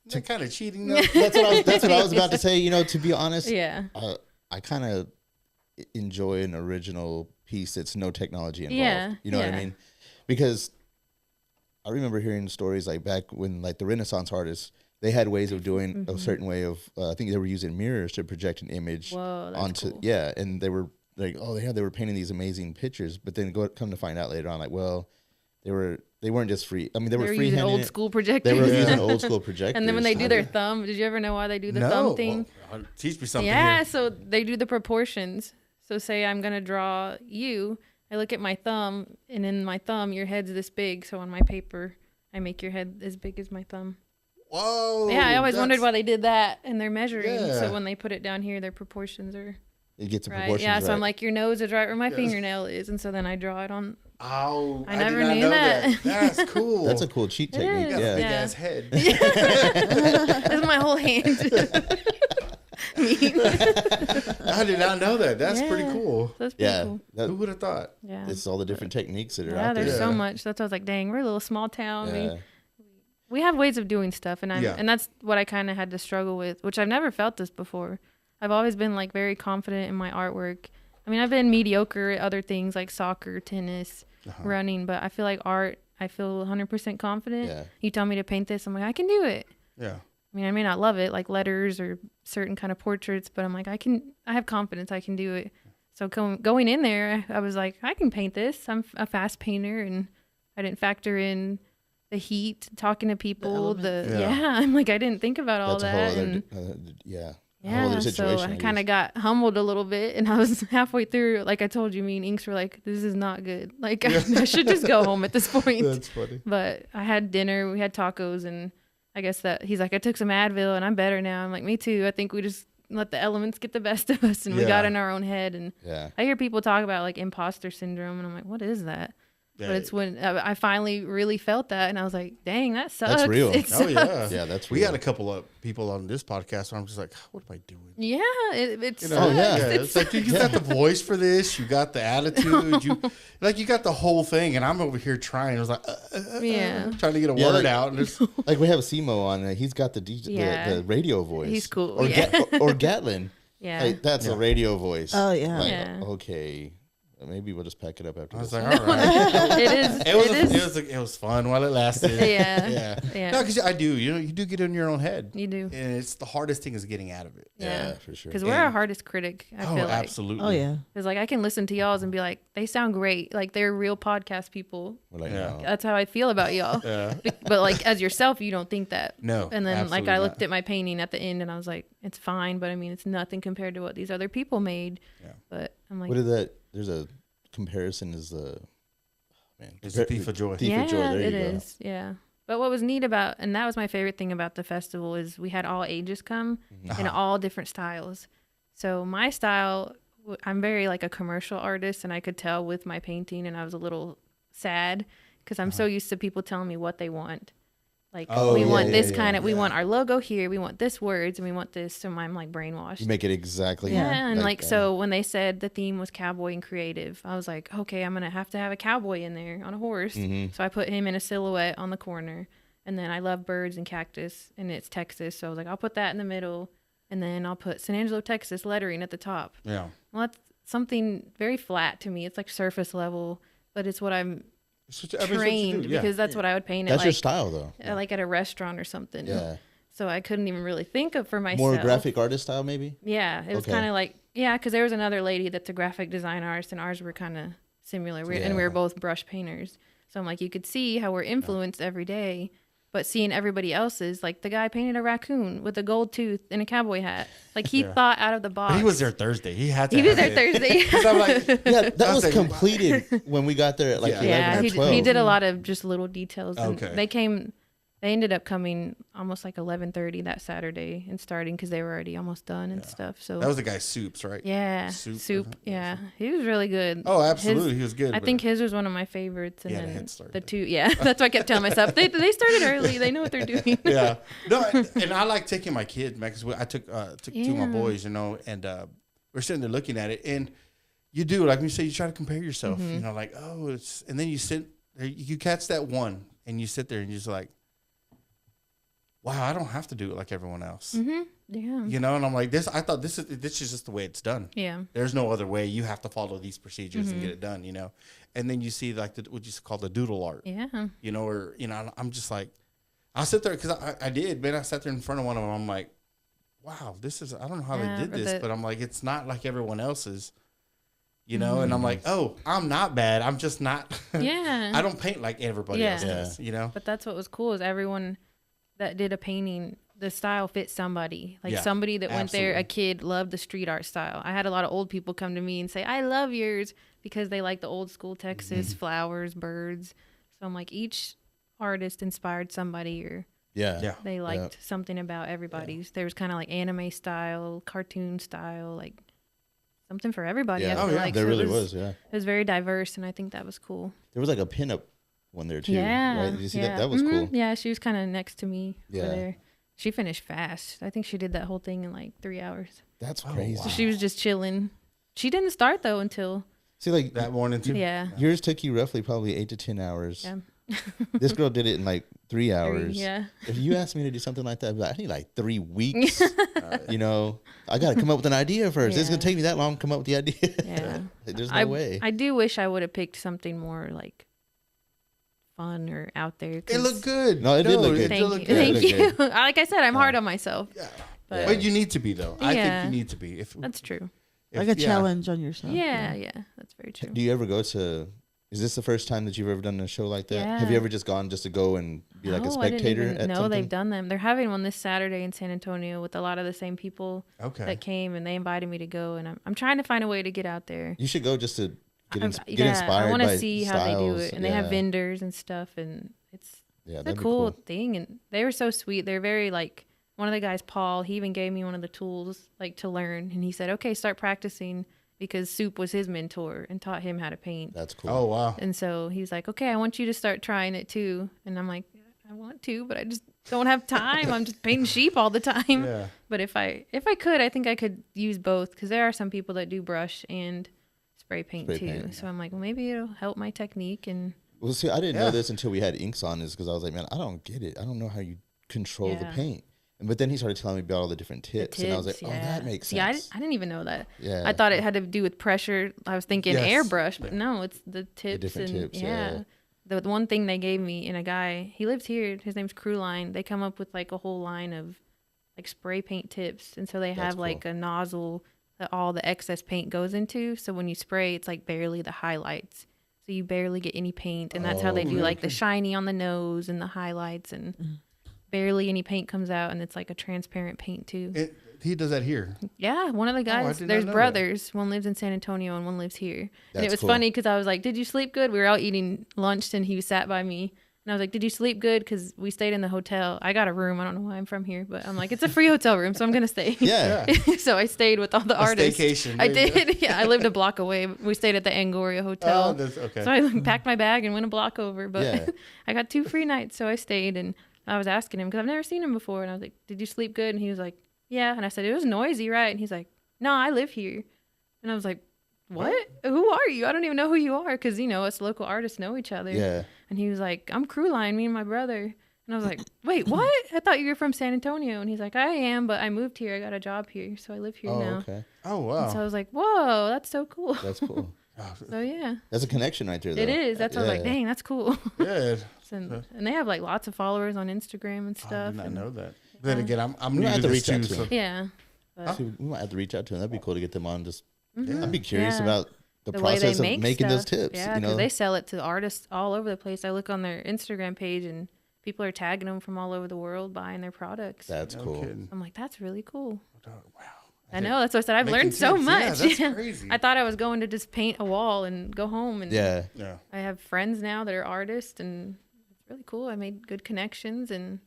they're kind of cheating though. That's what I was about to say. You know, to be honest, yeah. I kind of enjoy an original piece that's no technology involved. Yeah, You know what I yeah. mean? Because I remember hearing stories like back when like the Renaissance artists, they had ways of doing a certain way of, I think they were using mirrors to project an image Whoa, that's onto, cool. yeah. And they were like, oh, they were painting these amazing pictures, but then come to find out later on, like, well, they weren't just free. I mean, they were using freehanding old it. school projectors. They were using old school projectors. And then when they do their thumb, did you ever know why they do the No. thumb thing? Well, teach me something. Yeah, Here. so they do the proportions. So say I'm gonna draw you. I look at my thumb, and in my thumb, your head's this big. So on my paper, I make your head as big as my thumb. Whoa. Yeah, I always wondered that's- why they did that, and they're measuring. Yeah. So when they put it down here, their proportions are It gets the right. proportions Yeah, so I'm right. like, your nose is right where my fingernail is, and so then I draw it on. Oh, I did never not knew know that. That's cool. That's a cool cheat It technique. is, You got a big Yeah. ass head. That's my whole hand. I did not know that. That's pretty Yeah. cool. That's pretty Yeah. cool. That- Who would have thought? Yeah. it's all the different techniques that are Yeah, out there. there's so Yeah. much. That's why I was like, dang, we're a little small town. Yeah. We have ways of doing stuff, and Yeah. and that's what I kind of had to struggle with, which I've never felt this before. I've always been like very confident in my artwork. I mean, I've been mediocre at other things like soccer, tennis, running, but I feel like art, I feel 100% confident. Yeah. You tell me to paint this, I'm like, I can do it. Yeah. I mean, I may not love it, like letters or certain kind of portraits, but I'm like, I have confidence, I can do it. So going in there, I was like, I can paint this. I'm a fast painter, and I didn't factor in the heat, talking to people. Yeah. I'm like, I didn't think about all That's a that. whole And other, yeah. A whole yeah, other so situation, I I kind guess. of got humbled a little bit, and I was halfway through. Like I told you, me and Inks were like, "This is not good. Like I should just go home at this point." That's funny. But I had dinner, we had tacos, and I guess that he's like, I took some Advil and I'm better now. I'm like, me too. I think we just let the elements get the best of us, and we got Yeah. in our own head. And Yeah. I hear people talk about like imposter syndrome, and I'm like, what is that? Yeah. But it's when I finally really felt that, and I was like, dang, that sucks. That's real. It Oh yeah. Yeah, that's We real. had a couple of people on this podcast, and I'm just like, what am I doing? Yeah, it You sucks. know, yeah. It's like, dude, you got the voice for this. You got the attitude. You got the whole thing, and I'm over here trying. I was like, Yeah. trying to get a Yeah, word like- out, and it's Like we have Simo on. He's got the DJ, Yeah. the radio voice. He's cool, Or, yeah. or Gatlin. Yeah. Like, that's a radio voice. Oh, yeah. Like, Yeah. Okay. Maybe we'll just pack it up after I was this. like, all right. It is. It was fun while it lasted. Yeah. Yeah. Yeah. No, because I do. You do get in your own head, You do. and it's the hardest thing is getting out of it. yeah, for sure. Because we're our hardest critic, I Oh, feel like. absolutely. Oh, yeah. Because like I can listen to y'all's and be like, they sound great. Like they're real podcast people. We're like, Yeah. no. That's how I feel about y'all. Yeah. But like as yourself, you don't think that. No, And then like absolutely I looked not. at my painting at the end and I was like, it's fine, but I mean it's nothing compared to what these other people made. Yeah. But I'm like, What is that? There's a comparison is the, man. It's a thief of joy. Thief yeah, of joy. There it you go. is. Yeah. But what was neat about, and that was my favorite thing about the festival, is we had all ages come Mm-hmm. in all different styles. So my style, I'm very like a commercial artist, and I could tell with my painting, and I was a little sad because I'm so used to people telling me what they want. Like Oh, we yeah, want yeah, this yeah, kind of, we yeah. want our logo here, we want this words, and we want this. So I'm like brainwashed. You make it exactly. Yeah, and like that. so when they said the theme was cowboy and creative, I was like, okay, I'm gonna have to have a cowboy in there on a horse. Mm-hmm. So I put him in a silhouette on the corner, and then I love birds and cactus, and it's Texas, so I was like, I'll put that in the middle, and then I'll put San Angelo, Texas lettering at the top. Yeah. Well, that's something very flat to me. It's like surface level, but it's what I'm It's what you- I mean, it's what you trained do, yeah. because that's what I would paint That's it your like, style, though. like at a restaurant or something. Yeah. So I couldn't even really think of for myself. More graphic artist style, maybe. Yeah, it was Okay. kind of like, yeah, because there was another lady that's a graphic design artist, and ours were kind of similar. And we were Yeah. both brush painters. So I'm like, you could see how we're influenced every day, but seeing everybody else's, like the guy painted a raccoon with a gold tooth and a cowboy hat. Like he thought out of the box. But he was there Thursday. He had to. He was have there it. Thursday. 'Cause I'm like, Yeah, that I was was like, completed when we got there at like Yeah. 11 yeah, or he 12. did a lot of just little details. And Okay. they came, they ended up coming almost like 11:30 that Saturday and starting because they were already almost done and stuff. So that was the guy Soups, right? yeah, Soup. Yeah, he was really good. Oh, absolutely, he was good. I think his was one of my favorites. And he had a then head start, the two, yeah, that's what I kept telling myself. They started early. They know what they're doing. Yeah, no, and I like taking my kids, man, because I took two of my boys, you know, and we're sitting there looking at it, and you do, like you say, you try to compare yourself, you know, like, oh, it's, and then you sit there, you catch that one, and you sit there and you're just like, wow, I don't have to do it like everyone else. Mm-hmm. Yeah. You know, and I'm like, I thought this is just the way it's done. Yeah. There's no other way. You have to follow these procedures and get it done, you know. And then you see like what you call the doodle art. Yeah. You know, or, you know, I'm just like, I'll sit there because I did, man. I sat there in front of one of them. I'm like, wow, I don't know how they did this, but I'm like, it's not like everyone else's, you know. And I'm like, oh, I'm not bad. I'm just not. Yeah. I don't paint like everybody else does, you know. But that's what was cool is everyone that did a painting, the style fit somebody. Like somebody that went there, a kid loved the street art style. I had a lot of old people come to me and say, I love yours, because they like the old school Texas flowers, birds. So I'm like, each artist inspired somebody, or they liked something about everybody's. There was kind of like anime style, cartoon style, like something for everybody. Yeah. I feel like. There so really it was. Yeah. It was very diverse, and I think that was cool. There was like a pinup one there too. Yeah. Right? Did you see that? That was cool. Yeah, she was kind of next to me over Yeah. there. She finished fast. I think she did that whole thing in like 3 hours. That's crazy. So she was just chilling. She didn't start though until See, like that morning too. yeah. Yours took you roughly probably 8 to 10 hours. Yeah. This girl did it in like 3 hours. Yeah. If you asked me to do something like that, I'd be like, I need like 3 weeks. You know, I got to come up with an idea first. It's going to take me that long to come up with the idea. Yeah. There's no way. I do wish I would have picked something more like fun or out there. It looked good. No, it did look good. Thank you. Thank you. Like I said, I'm hard on myself. Yeah. But you need to be though. I think you need to be. That's true. Like a challenge on yourself. Yeah, that's very true. Do you ever go to? Is this the first time that you've ever done a show like that? Yeah. Have you ever just gone just to go and be like a spectator at No, something? they've done them. They're having one this Saturday in San Antonio with a lot of the same people that came, and they invited me to go. And I'm trying to find a way to get out there. You should go just to get inspired. I want by to see how they do styles. it, and they have vendors and stuff, and it's a that'd be cool thing. And they were so sweet. They're very like one of the guys, Paul. He even gave me one of the tools like to learn, and he said, "Okay, start practicing." Because Soup was his mentor and taught him how to paint. That's cool. Oh, wow. And so he's like, okay, I want you to start trying it too. And I'm like, I want to, but I just don't have time. I'm just painting sheep all the time. Yeah. But if I could, I think I could use both, because there are some people that do brush and spray paint too. So I'm like, well, maybe it'll help my technique. And well, see, I didn't know this until we had inks on this, because I was like, man, I don't get it. I don't know how you control the paint. But then he started telling me about all the different tips, and I was like, oh, that makes sense. I didn't even know that. Yeah. I thought it had to do with pressure. I was thinking airbrush, but no, it's the tips. The different tips, The one thing they gave me, and a guy, he lives here, his name's Crewline. They come up with like a whole line of like spray paint tips. And so they have like a nozzle that all the excess paint goes into. So when you spray, it's like barely the highlights. So you barely get any paint. And that's how they do like the shiny on the nose and the highlights, and barely any paint comes out, and it's like a transparent paint too. He does that here. Yeah, one of the guys, there's brothers. One lives in San Antonio and one lives here. And it was funny because I was like, did you sleep good? We were out eating lunch, and he sat by me. And I was like, did you sleep good? Because we stayed in the hotel. I got a room. I don't know why I'm from here, but I'm like, it's a free hotel room, so I'm going to stay. Yeah. So I stayed with all the artists. Staycation. I did. Yeah, I lived a block away. We stayed at the Angoria Hotel. Oh, that's okay. So I packed my bag and went a block over. But I got 2 free nights, so I stayed. And I was asking him, because I've never seen him before. And I was like, did you sleep good? And he was like, yeah. And I said, it was noisy, right? And he's like, no, I live here. And I was like, what? Who are you? I don't even know who you are, because, you know, us local artists know each other. Yeah. And he was like, I'm Crewline, me and my brother. And I was like, wait, what? I thought you were from San Antonio. And he's like, I am, but I moved here. I got a job here, so I live here now. Okay. Oh, wow. And so I was like, whoa, that's so cool. That's cool. So, yeah. That's a connection right there, though. It is. That's why I was like, dang, that's cool. Yeah. And they have like lots of followers on Instagram and stuff. I did not know that. Then again, I'm We new might have to to this reach out too. to So. him. Yeah. But See, we might have to reach out to them. That'd be cool to get them on. Just, Mhm. I'd be curious Yeah. about the the way they process of make making those stuff. tips. Yeah, you because know, they sell it to artists all over the place. I look on their Instagram page, and people are tagging them from all over the world buying their products. that's No cool. kidding. I'm like, that's really cool. Wow. I know. That's what I said. I've Making learned so tips. much. Yeah, that's crazy. I thought I was going to just paint a wall and go home. And Yeah. Yeah. I have friends now that are artists, and it's really cool. I made good connections and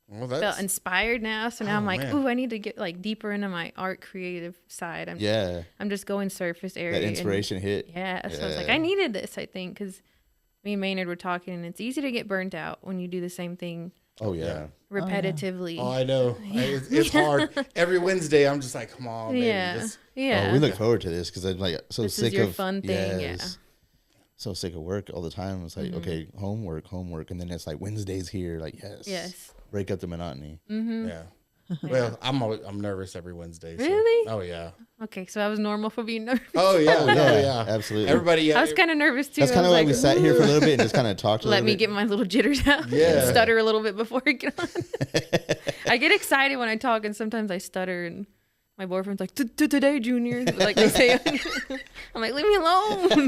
Well, felt inspired now. So now I'm like, man. ooh, I need to get like deeper into my art creative side. I'm just going surface area. That inspiration hit. Yeah. So I was like, I needed this, I think, because me and Maynard were talking, and it's easy to get burnt out when you do the same thing Oh yeah. repetitively. Oh, I know. It's hard. Every Wednesday, I'm just like, come on, baby. Yeah. Yeah. Oh, we look forward to this because I'm like so This is sick your of fun thing, yeah. So sick of work all the time. It's like okay, homework, and then it's like Wednesday's here. Like yes. Break up the monotony. Mm-hmm. Yeah. Well, I'm nervous every Wednesday. So. Really? Oh yeah. Okay, so I was normal for being nervous. Oh yeah. Oh yeah. Absolutely. Everybody. I was kind of nervous too. That's kind of why like, we sat here for a little bit and just kind of talked. Let me get my little jitters out. Yeah. And stutter a little bit before I get on. I get excited when I talk, and sometimes I stutter, and my boyfriend's like, "Today, Junior," like they say. I'm like, "Leave me alone." I'm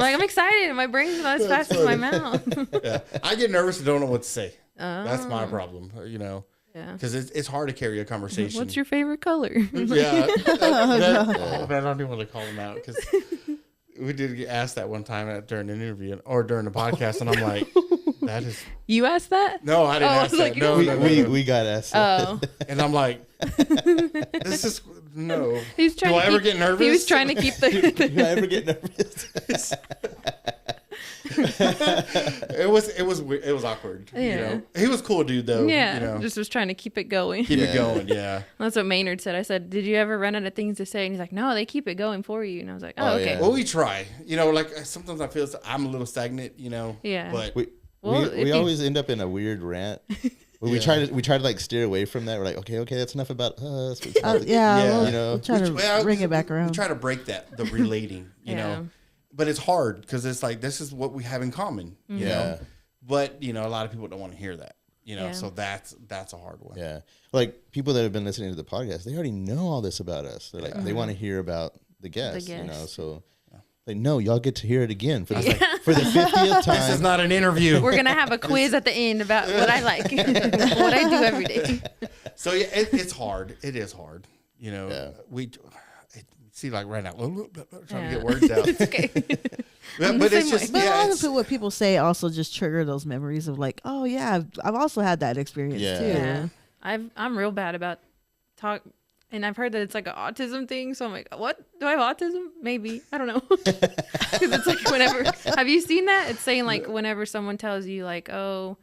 like, I'm excited, and my brain's not as fast as my mouth. Yeah. I get nervous and don't know what to say. That's my problem. You know. Yeah. Because it's hard to carry a conversation. What's your favorite color? Yeah. I don't even want to call him out because we did get asked that one time during an interview or during the podcast, and I'm like, that is. You asked that? No, I didn't ask that. Like, No, we got asked. Oh. And I'm like, this is no. He's trying Do to I ever keep, get nervous? He was trying to keep the. Do I ever get nervous? It was awkward. Yeah. You know, he was a cool dude though. Yeah, you know? just was trying to keep it going. Keep it going. Yeah. That's what Maynard said. I said, "Did you ever run out of things to say?" And he's like, "No, they keep it going for you." And I was like, "Oh, okay." yeah. Well, we try. You know, like sometimes I feel I'm a little stagnant. You know. Yeah. But We always end up in a weird rant. We try to like steer away from that. We're like, okay, that's enough about us. Yeah, you know, we'll try to bring it back around. We try to break the relating. You know. But it's hard because it's like this is what we have in common, you know. But you know, a lot of people don't want to hear that, you know. So that's a hard one. Yeah, like people that have been listening to the podcast, they already know all this about us. They're like, they want to hear about the guests, you know. So, like, no, y'all get to hear it again for the 50th time. This is not an interview. We're gonna have a quiz at the end about what I like, what I do every day. So yeah, it's hard. It is hard. You know, see, like right now, trying to get words out. It's okay. but it's just, But a lot of what people say also just trigger those memories of like, oh yeah, I've also had that experience too. Yeah, I'm real bad about talk, and I've heard that it's like an autism thing. So I'm like, what? Do I have autism? Maybe, I don't know. Because it's like whenever. Have you seen that? It's saying like whenever someone tells you like, oh,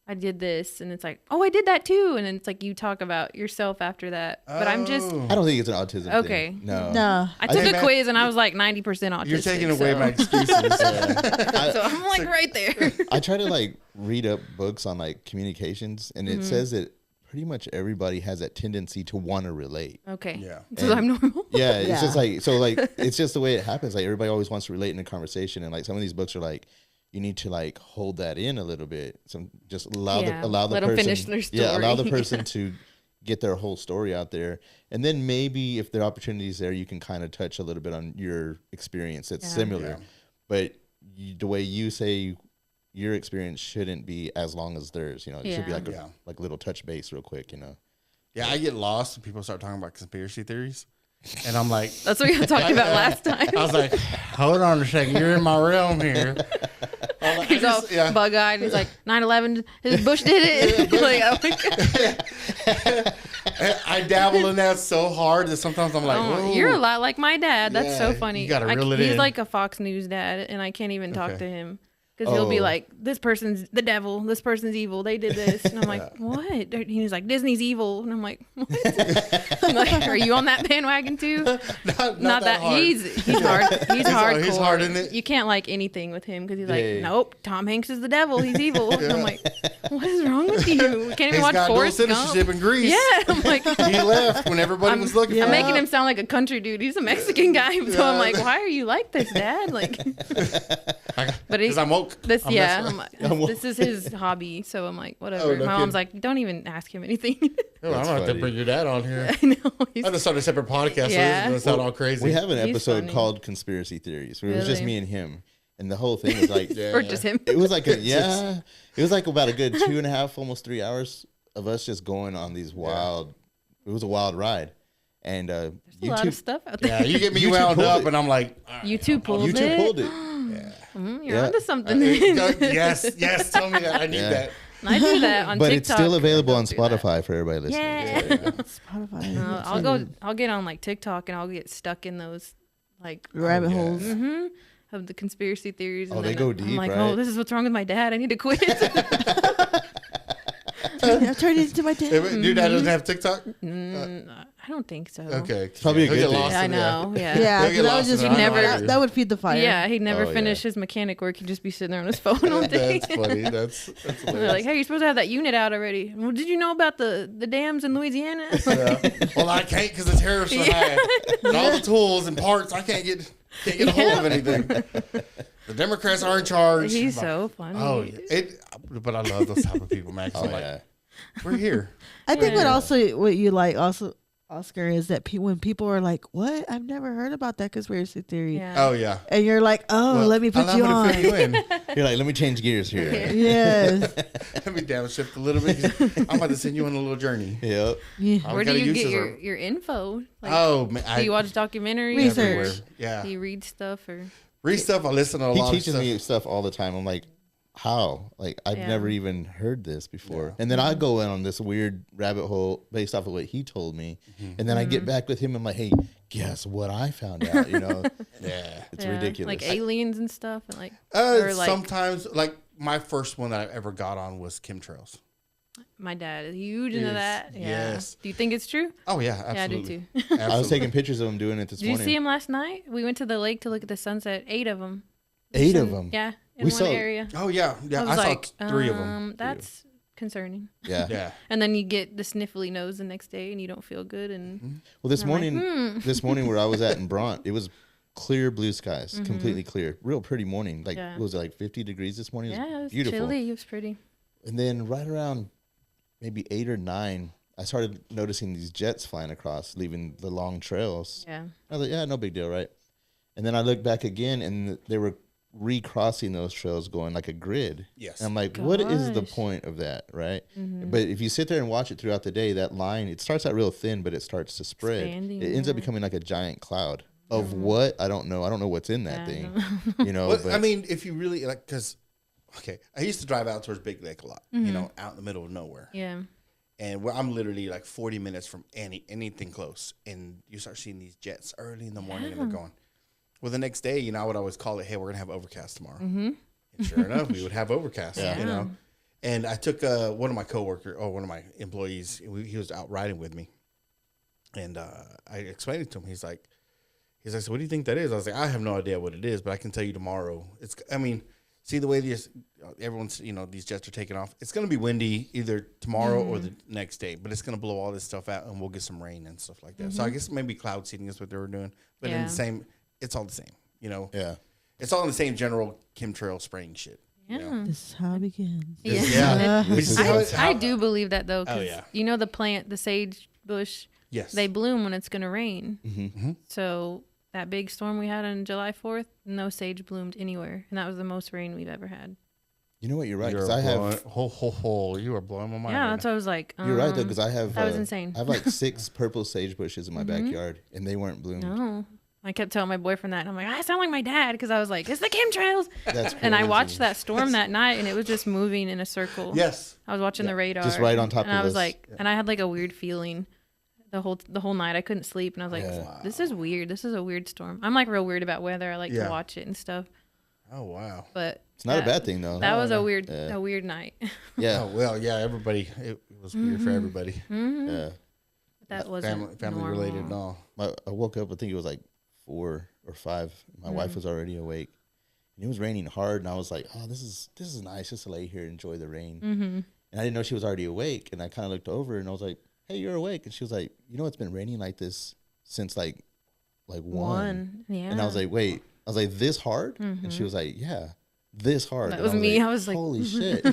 I did this, and it's like, oh, I did that too, and then it's like you talk about yourself after that. But I'm just, I don't think it's an autism thing. No. I took a quiz and I was like 90% autistic. You're taking away my excuses. So I'm like right there. I try to like read up books on like communications, and it says that pretty much everybody has that tendency to want to relate. Okay. Yeah. So I'm normal. Yeah, it's just like it's just the way it happens. Like everybody always wants to relate in a conversation, and like some of these books are like, you need to like hold that in a little bit. Just allow the let them person finish their story. Yeah, allow the person to get their whole story out there, and then maybe if there are opportunities there, you can kind of touch a little bit on your experience that's similar. But the way you say your experience shouldn't be as long as theirs. You know, it should be like like a little touch base real quick. You know. Yeah, I get lost when people start talking about conspiracy theories. And I'm like, that's what we talked about last time. I was like, hold on a second, you're in my realm here. Like, he's all bug-eyed. He's like, 9/11, Bush did it. I dabble in that so hard that sometimes I'm like, you're a lot like my dad. That's so funny. You gotta reel it in. He's like a Fox News dad, and I can't even talk to him. Because he'll be like, this person's the devil, this person's evil, they did this. And I'm like, what? And he's like, Disney's evil. And I'm like, what? I'm like, are you on that bandwagon too? Not that hard. He's hard. He's hardcore. He's hard in it. You can't like anything with him because he's like, nope, Tom Hanks is the devil. He's evil. And I'm like, what is wrong with you? We can't even watch Forrest Gump. Citizenship in Greece. Yeah. I'm like, he left when everybody was looking for him. I'm making him sound like a country dude. He's a Mexican guy. So I'm like, why are you like this, Dad? Like, but because I'm woke. This is his hobby, so I'm like, whatever. My mom's like, don't even ask him anything. I'm gonna have to bring your dad on here. I know. I have to start a separate podcast. So this is gonna sound all crazy. We have an episode called Conspiracy Theories. It was just me and him, and the whole thing was like, or just him. It was like it was like about a good 2.5, almost 3 hours of us just going on these wild. It was a wild ride, and a lot of stuff out there. Yeah, you get me wound up, and I'm like, YouTube pulled it. You're onto something. Yes. Tell me that. I need that. I do that on But TikTok. it's still available on Don't do that. Spotify for everybody listening. Yeah. Spotify. I'll get on like TikTok and I'll get stuck in those like Rabbit holes. Of the conspiracy theories. And they then go I'm deep, like, right? oh, this is what's wrong with my dad. I need to quit. I turned it into my dad. Your dad doesn't have TikTok? I don't think so. Okay. Probably a He'll good get thing. lost Yeah, I in that. know. Yeah. Yeah, He'll get that would lost in just it. I know never- I do. that would feed the fire. Yeah, he'd never Oh, yeah. finish his mechanic work. He'd just be sitting there on his phone all day. That's funny. That's They're hilarious. like, hey, you're supposed to have that unit out already. Well, did you know about the dams in Louisiana? Yeah. Well, I can't because the tariffs are high. And all the tools and parts, I can't get a hold of anything. The Democrats are in charge. He's so funny. Oh, yeah. But I love those type of people, man. 'Cause Oh, I'm like, yeah. we're here. I think Yeah. what you like also, Oscar, is that when people are like, "What? I've never heard about that conspiracy theory," Yeah. Oh, yeah. and you're like, "Oh, Well, let me put allow you me to on." fit you in. You're like, let me change gears here. Yes. Let me downshift a little bit. I'm about to send you on a little journey. Yep. Yeah. All we Where do gotta you use get is your info? Like, Oh, man. do you watch documentaries? Research. everywhere. Or Yeah. do you read stuff? Or Read stuff. I listen to a He lot of teaches stuff. me stuff all the time. I'm like, how? Like, I've Yeah. never even heard this before. Yeah. And then I go in on this weird rabbit hole based off of what he told me. And then I get back with him. I'm like, hey, guess what I found out? You know, Yeah. it's yeah, ridiculous. like aliens and stuff, and like or like Sometimes, like, my first one that I ever got on was chemtrails. my dad is huge into Yes. that. Yeah. Yes. Do you think it's true? Oh, yeah, absolutely. Yeah, I do too. Absolutely. I was taking pictures of him doing it this Did you morning. see him last night? We went to the lake to look at the sunset. 8 of them. 8 of them. Yeah, in We one saw- area. Oh, yeah. Yeah, I I, was saw like, 3 of them. That's concerning. Yeah. Yeah. And then you get the sniffly nose the next day, and you don't feel good. And Well, this I'm like, morning, this morning where I was at in Bront, it was clear blue skies, completely clear, real pretty morning. Like, Yeah. what was it, like 50 degrees this morning? yeah, it was beautiful. chilly. It was pretty. And then right around maybe 8 or 9, I started noticing these jets flying across, leaving the long trails. Yeah. I was like, yeah, no big deal, right? And then I looked back again, and they were recrossing those trails going like a grid. Yes. And I'm like, what is the Gosh. point of that, right? Mm-hmm. But if you sit there and watch it throughout the day, that line, it starts out real thin, but it starts to spread. Expanding, It ends up yeah. becoming like a giant cloud of what? I don't know. I don't know what's in that Yeah, I thing. You know, Well, but I mean, if you really, like, because, okay, I used to drive out towards Big Lake a lot, you know, out in the middle of nowhere. Yeah. And where I'm literally like 40 minutes from anything close. And you start seeing these jets early in the morning and they're going. Well, the next day, you know, I would always call it, hey, we're going to have overcast tomorrow. And sure enough, we would have overcast, you know. And I took one of my coworkers or one of my employees, he was out riding with me. And I explained it to him. He's like, so what do you think that is? I was like, I have no idea what it is, but I can tell you tomorrow. See the way everyone's, you know, these jets are taking off. It's going to be windy either tomorrow or the next day, but it's going to blow all this stuff out and we'll get some rain and stuff like that. So I guess maybe cloud seeding is what they were doing. But in Yeah. the same, it's all the same, you know. yeah. It's all in the same general chemtrail spraying shit. Yeah. You know? This is how it begins. Yeah. Which is how- I do believe that though. 'Cause yeah. You know the plant, the sage bush, Yes. they bloom when it's going to rain. So that big storm we had on July 4th, no sage bloomed anywhere. And that was the most rain we've ever had. You know what? You're right. You're Because I have. you are blowing my mind. Yeah, right that's now. what I was like. You're right though, because I have. that was insane. I have like 6 purple sage bushes in my backyard, and they weren't bloomed. No. I kept telling my boyfriend that. And I'm like, I sound like my dad because I was like, it's the chemtrails. That's And I crazy. watched that storm that night and it was just moving in a circle. Yes. I was watching the radar. Just right on top and of I was us. like, and I had like a weird feeling the whole night. I couldn't sleep. And I was like, Yeah. this is weird. This is a weird storm. I'm like real weird about weather. I like Yeah. to watch it and stuff. Oh, wow. But It's not a bad thing though. That was a weird night. Yeah. Oh, well, yeah, everybody, it was weird for everybody. Yeah. That wasn't Family normal. related and all. I woke up. I think it was like 4 or 5. My wife was already awake, and it was raining hard. And I was like, "Oh, this is nice, just to lay here and enjoy the rain." And I didn't know she was already awake. And I kind of looked over, and I was like, "Hey, you're awake?" And she was like, "You know, it's been raining like this since like 1." Yeah. And I was like, "Wait." I was like, "This hard?" And she was like, "Yeah, this hard." That And was me. Like, I was like, "Holy shit!"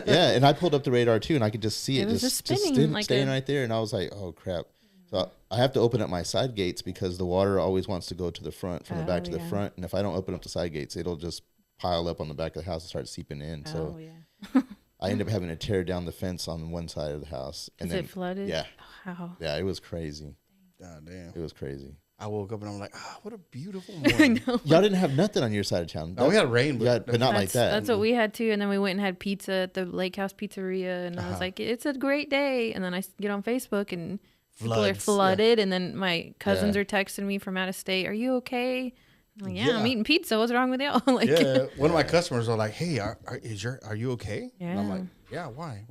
Yeah, and I pulled up the radar too, and I could just see it, It was just spinning like staying a- right there. And I was like, "Oh crap!" So I have to open up my side gates because the water always wants to go to the front, from the back to the yeah. front. And if I don't open up the side gates, it'll just pile up on the back of the house and start seeping in. So oh, yeah. I ended up having to tear down the fence on one side of the house. And Is then it flooded? Yeah, Wow. yeah, it was crazy. God damn. It was crazy. I woke up and I'm like, what a beautiful I morning. know. Y'all didn't have nothing on your side of town. No, we had rain, but not like that. That's what we had too. And then we went and had pizza at the Lake House Pizzeria, and I was like, "It's a great day." And then I get on Facebook, and people are flooded. And then my cousins are texting me from out of state. Are you okay? I'm like, I'm eating pizza. What's wrong with y'all? Like, one of my customers are like, "Hey, are you okay?" Yeah. And I'm like, "Yeah, why?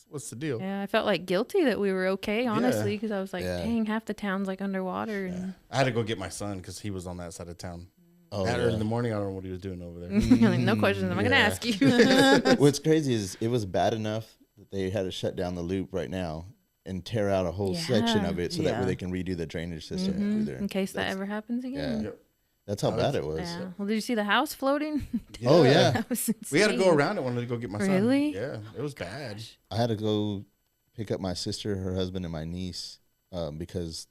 What's the deal?" Yeah, I felt like guilty that we were okay, honestly, because I was like, dang, half the town's like underwater. And I had to go get my son because he was on that side of town. Oh, Early in the morning, I don't know what he was doing over there. like, no questions. Am I gonna ask you? What's crazy is it was bad enough that they had to shut down the loop right now and tear out a whole section of it so that way they can redo the drainage system through there. In case that ever happens again. Yeah. That's how bad it was. Yeah. Well, did you see the house floating? Oh, yeah. That was insane. We had to go around it when I had to go get my son. Really? Yeah, it was bad. I had to go pick up my sister, her husband, and my niece because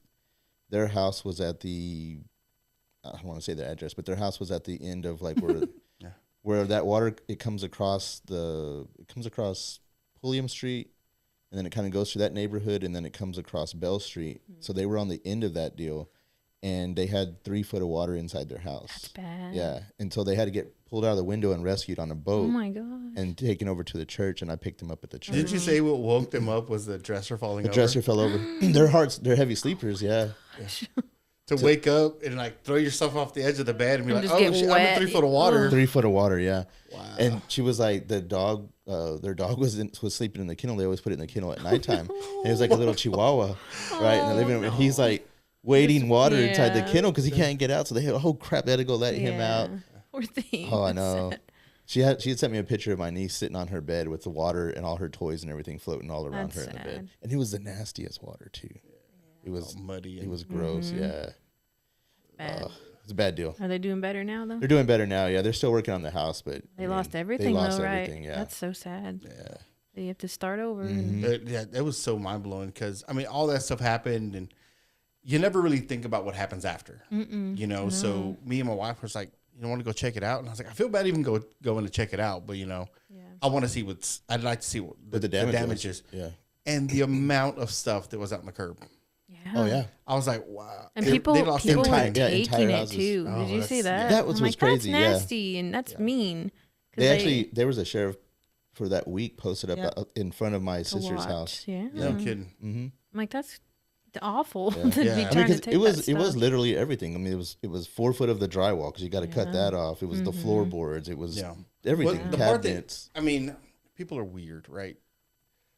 their house was at the, I don't want to say the address, but their house was at the end of like where where that water, it comes across Pulliam Street, and then it kind of goes through that neighborhood, and then it comes across Bell Street. So they were on the end of that deal, and they had 3 foot of water inside their house. That's bad. Yeah, and so they had to get pulled out of the window and rescued on a boat. Oh my gosh. And taken over to the church, and I picked them up at the church. Did you say what woke them up was the dresser falling over? The dresser fell over. They're heavy sleepers, yeah. To wake up and like throw yourself off the edge of the bed and be And like, just oh get shit, I'm wet. in 3 foot of water. 3 foot of water, yeah. Wow. And she was like, their dog was sleeping in the kennel. They always put it in the kennel at nighttime. And it was like a little chihuahua, right, in the living room. And he's like wading water inside the kennel because he can't get out. So they had, oh crap, they had to go let him out. Poor thing. Oh, I know. She had sent me a picture of my niece sitting on her bed with the water and all her toys and everything floating all around her in the bed. And it was the nastiest water too. It was all muddy. It was gross. Yeah. Bad. It's a bad deal. Are they doing better now though? They're doing better now. Yeah, they're still working on the house, but They lost everything They lost though, right? everything. Yeah. That's so sad. Yeah. They have to start over. Yeah, it was so mind blowing because I mean, all that stuff happened, and you never really think about what happens after. You know, No. so me and my wife was like, you want to go check it out, and I was like, I feel bad even going to check it out, but you know, I want to see I'd like to see what the damage is. Yeah. And the amount of stuff that was out on the curb. Yeah. Oh yeah. I was like, wow. And They people lost were everything. taking it houses. too. Oh, Did you see that's- that? That was I'm what's like, crazy, yeah. That's nasty and that's mean. 'Cause There was a sheriff for that week posted up in front of my to sister's watch. house. Yeah. No kidding. Mm-hmm. I'm like, that's awful Yeah. to be Yeah. I mean, trying to 'cause take it was that it was stuff. literally everything. I mean, it was 4 foot of the drywall because you got to cut that off. It was the floorboards. It was everything. Well, the part that, Cabinets. I mean, people are weird, right?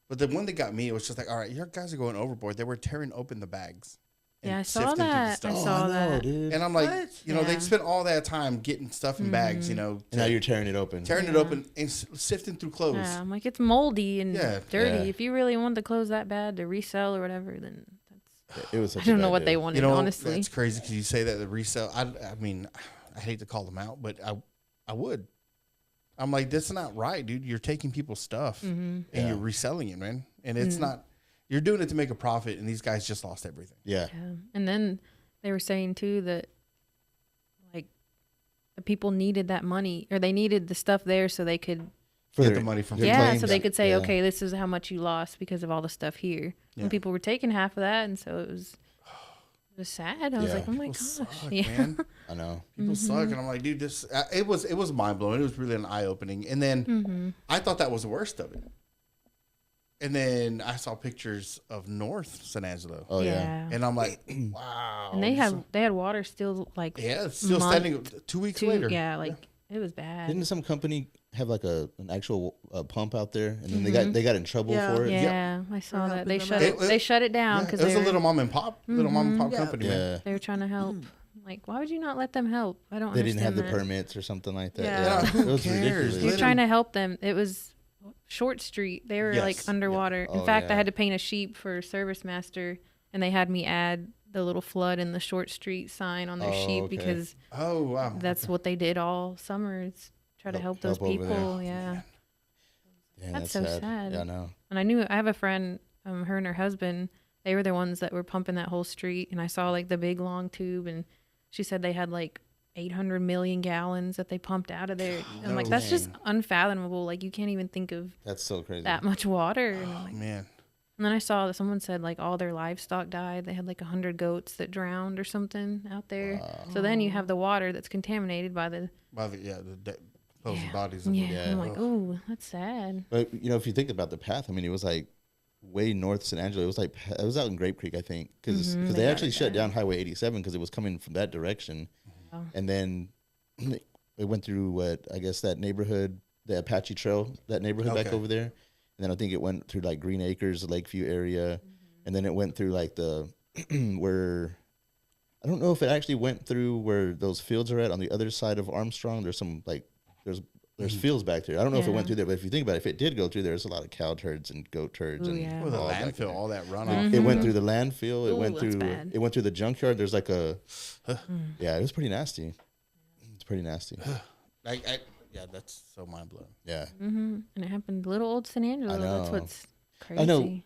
But the one that got me, it was just like, all right, your guys are going overboard. They were tearing open the bags. and Yeah, I saw sifting through the that. I stuff. saw that. dude. And I'm like, you know, Yeah. they spent all that time getting stuff in bags, you know, And now you're tearing it open. tearing it open and sifting through clothes. Yeah, I'm like, it's moldy and Yeah. dirty. Yeah. If you really want the clothes that bad to resell or whatever, then It was. Such I don't a know bad what they deal. wanted, You know, honestly. that's crazy because you say that the resale. I mean, I hate to call them out, but I would. I'm like, that's not right, dude. You're taking people's stuff and you're reselling it, man. And it's not. You're doing it to make a profit, and these guys just lost everything. Yeah. Yeah. And then they were saying too that like the people needed that money or they needed the stuff there so they could Get the money from their yeah, claims. so they could say, Yeah. okay, this is how much you lost because of all the stuff here. Yeah. And people were taking half of that, and so it was sad. I was Yeah. like, oh my People gosh, suck, yeah. man. I know. People suck, and I'm like, dude, this. It was mind blowing. It was really an eye opening. And then I thought that was the worst of it. And then I saw pictures of North San Angelo, Oh yeah. and I'm like, wow. And they had water still like yeah, it's still month- standing 2 weeks later. Yeah, like it was bad. Didn't some company have like an actual pump out there, and then they got in trouble for it? Yeah, I saw that. They helping them they shut it down Yeah, because it was a little mom and pop company, man. Yeah. they were trying to help. Like, why would you not let them help? I don't. They didn't have the understand that. permits or something like that. Yeah. Yeah, Who it was cares? ridiculous. You're Let trying them- to help them. It was Short Street. They were like Yes. underwater. Yeah. In fact, yeah. I had to paint a sheep for Service Master, and they had me add the little flood in the Short Street sign on their sheep okay. because Oh wow, that's what they did all summer. Is try to help those help over there. people. Yeah. Damn, That's so sad. Yeah, I know. And I have a friend, her and her husband, they were the ones that were pumping that whole street. And I saw like the big long tube, and she said they had like 800 million gallons that they pumped out of there. I'm like, that's just unfathomable. Like, you can't even think of That's so crazy. that much water. And I'm oh like, man. And then I saw that someone said like all their livestock died. They had like 100 goats that drowned or something out there. Wow. So then you have the water that's contaminated by the Opposing bodies. I'm like, oh, that's sad. But you know, if you think about the path, I mean, it was like way north San Angelo. It was out in Grape Creek, I think, because they actually shut down Highway 87 because it was coming from that direction, and then it went through what I guess that neighborhood, the Apache Trail, that neighborhood back over there, and then I think it went through like Green Acres, the Lakeview area, and then it went through like the where. I don't know if it actually went through where those fields are at on the other side of Armstrong. There's some like there's fields back there. I don't know if it went through there, but if you think about it, if it did go through there, there's a lot of cow turds and goat turds and the landfill, all that runoff. It went through the landfill. It went through the junkyard. There's like a yeah, it was pretty nasty. It's pretty nasty. Yeah, that's so mind blowing. Yeah. And it happened little old San Angelo. I know. That's what's crazy. I know.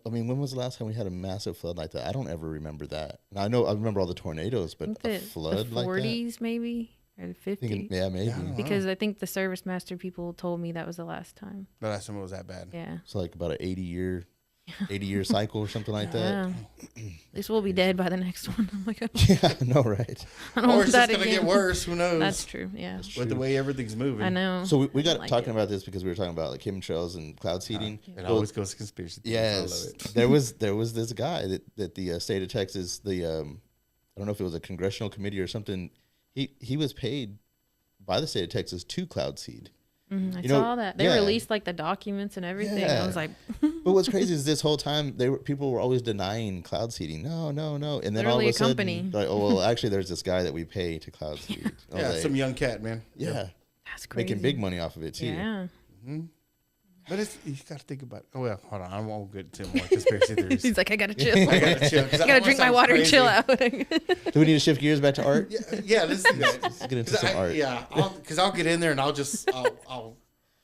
I mean, when was the last time we had a massive flood like that? I don't ever remember that. And I remember all the tornadoes, but a flood like that? The 40s maybe, or the 50s. Yeah, maybe. Because I think the Service Master people told me that was the last time. The last time it was that bad. Yeah. It's like about an 80-year cycle or something like that. At least we'll be dead by the next one. I'm like, yeah, I know, right? I don't or want it's that just going to again. get worse. Who knows? That's true, yeah. With the way everything's moving. I know. So we got like talking it. about this because we were talking about like chemtrails and cloud seeding. It always goes to conspiracy theories. Yes, I love it. there was this guy that the state of Texas, I don't know if it was a congressional committee or something. He was paid by the state of Texas to cloud seed. I saw that. They released like the documents and everything. Yeah. I was like, but what's crazy is this whole time people were always denying cloud seeding. No. And then Literally all of a a sudden, company. like, oh, well, actually there's this guy that we pay to cloud seed. I was Yeah, like, some young cat, man. yeah. that's crazy. Making big money off of it too. Yeah. But you got to think about it. Oh, well, hold on. I won't get to more conspiracy theories. He's like, I gotta chill. I got to chill. I gotta drink my water and chill out. Do we need to shift gears back to art? Yeah, let's do that. Let's get into some art. Yeah, because I'll get in there and I'll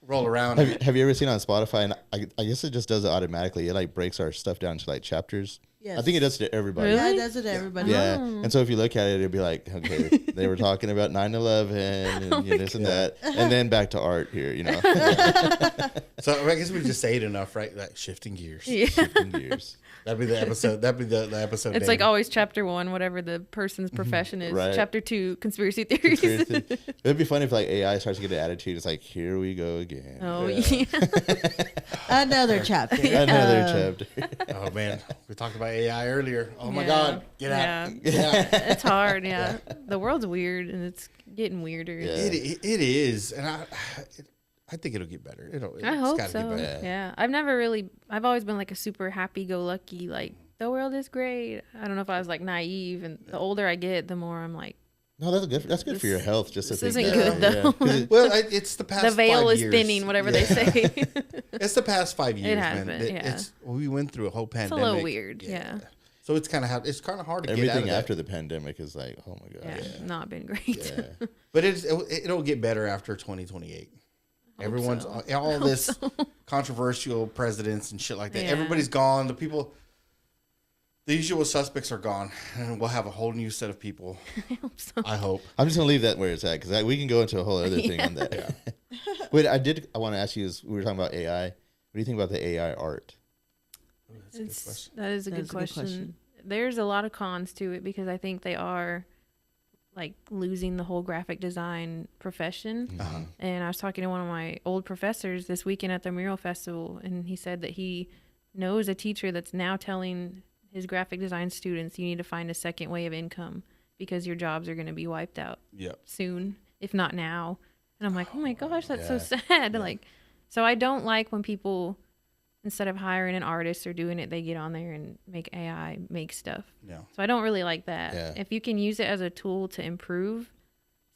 roll around. Have you ever seen on Spotify? And I guess it just does it automatically. It like breaks our stuff down to like chapters. Yes. I think it does it to everybody. Really? Yeah, it does it to everybody. Yeah. And so if you look at it, it'd be like, okay, they were talking about 9/11 and this and that, and then back to art here, you know. So I guess we just say it enough, right? Like shifting gears. Yeah. Shifting gears. That'd be the episode. That'd be the episode. It's name. like always chapter 1, whatever the person's profession is. Right. Chapter 2, conspiracy theories. It'd be funny if like AI starts to get an attitude. It's like, here we go again. Oh, yeah. Another chapter. Another chapter. Oh man, we talked about AI earlier. Oh my Yeah. God, get out. It's hard, yeah. The world's weird and it's getting weirder. Yeah. It is, and I think it'll get better. I hope gotta so. get better. Yeah. I've always been like a super happy-go-lucky, like, the world is great. I don't know if I was like naive, and the older I get, the more I'm like, No, that's good for your health. Just to this think isn't that. good, though. Yeah. Well, it's the past. the veil 5 is years. thinning, whatever they say. It's the past 5 years, has man. been, yeah. We went through a whole It's a pandemic. little weird, yeah. So it's kind of hard to get out Everything of that. after the pandemic is like, oh my god. Yeah, not been great. Yeah. But it'll get better after 2028. Everyone's so. all this controversial presidents and shit like that. Yeah. Everybody's gone. The usual suspects are gone, and we'll have a whole new set of people. I hope so. I hope. I'm just gonna leave that where it's at because we can go into a whole other thing on that. Wait, I want to ask you: we were talking about AI. What do you think about the AI art? That is a good question. There's a lot of cons to it because I think they are like losing the whole graphic design profession. And I was talking to one of my old professors this weekend at the mural festival, and he said that he knows a teacher that's now telling his graphic design students, you need to find a second way of income because your jobs are going to be wiped out soon, if not now. And I'm like, oh my gosh, that's so sad. Like, so I don't like when people, instead of hiring an artist or doing it, they get on there and make AI make stuff. Yeah. So I don't really like that. Yeah. If you can use it as a tool to improve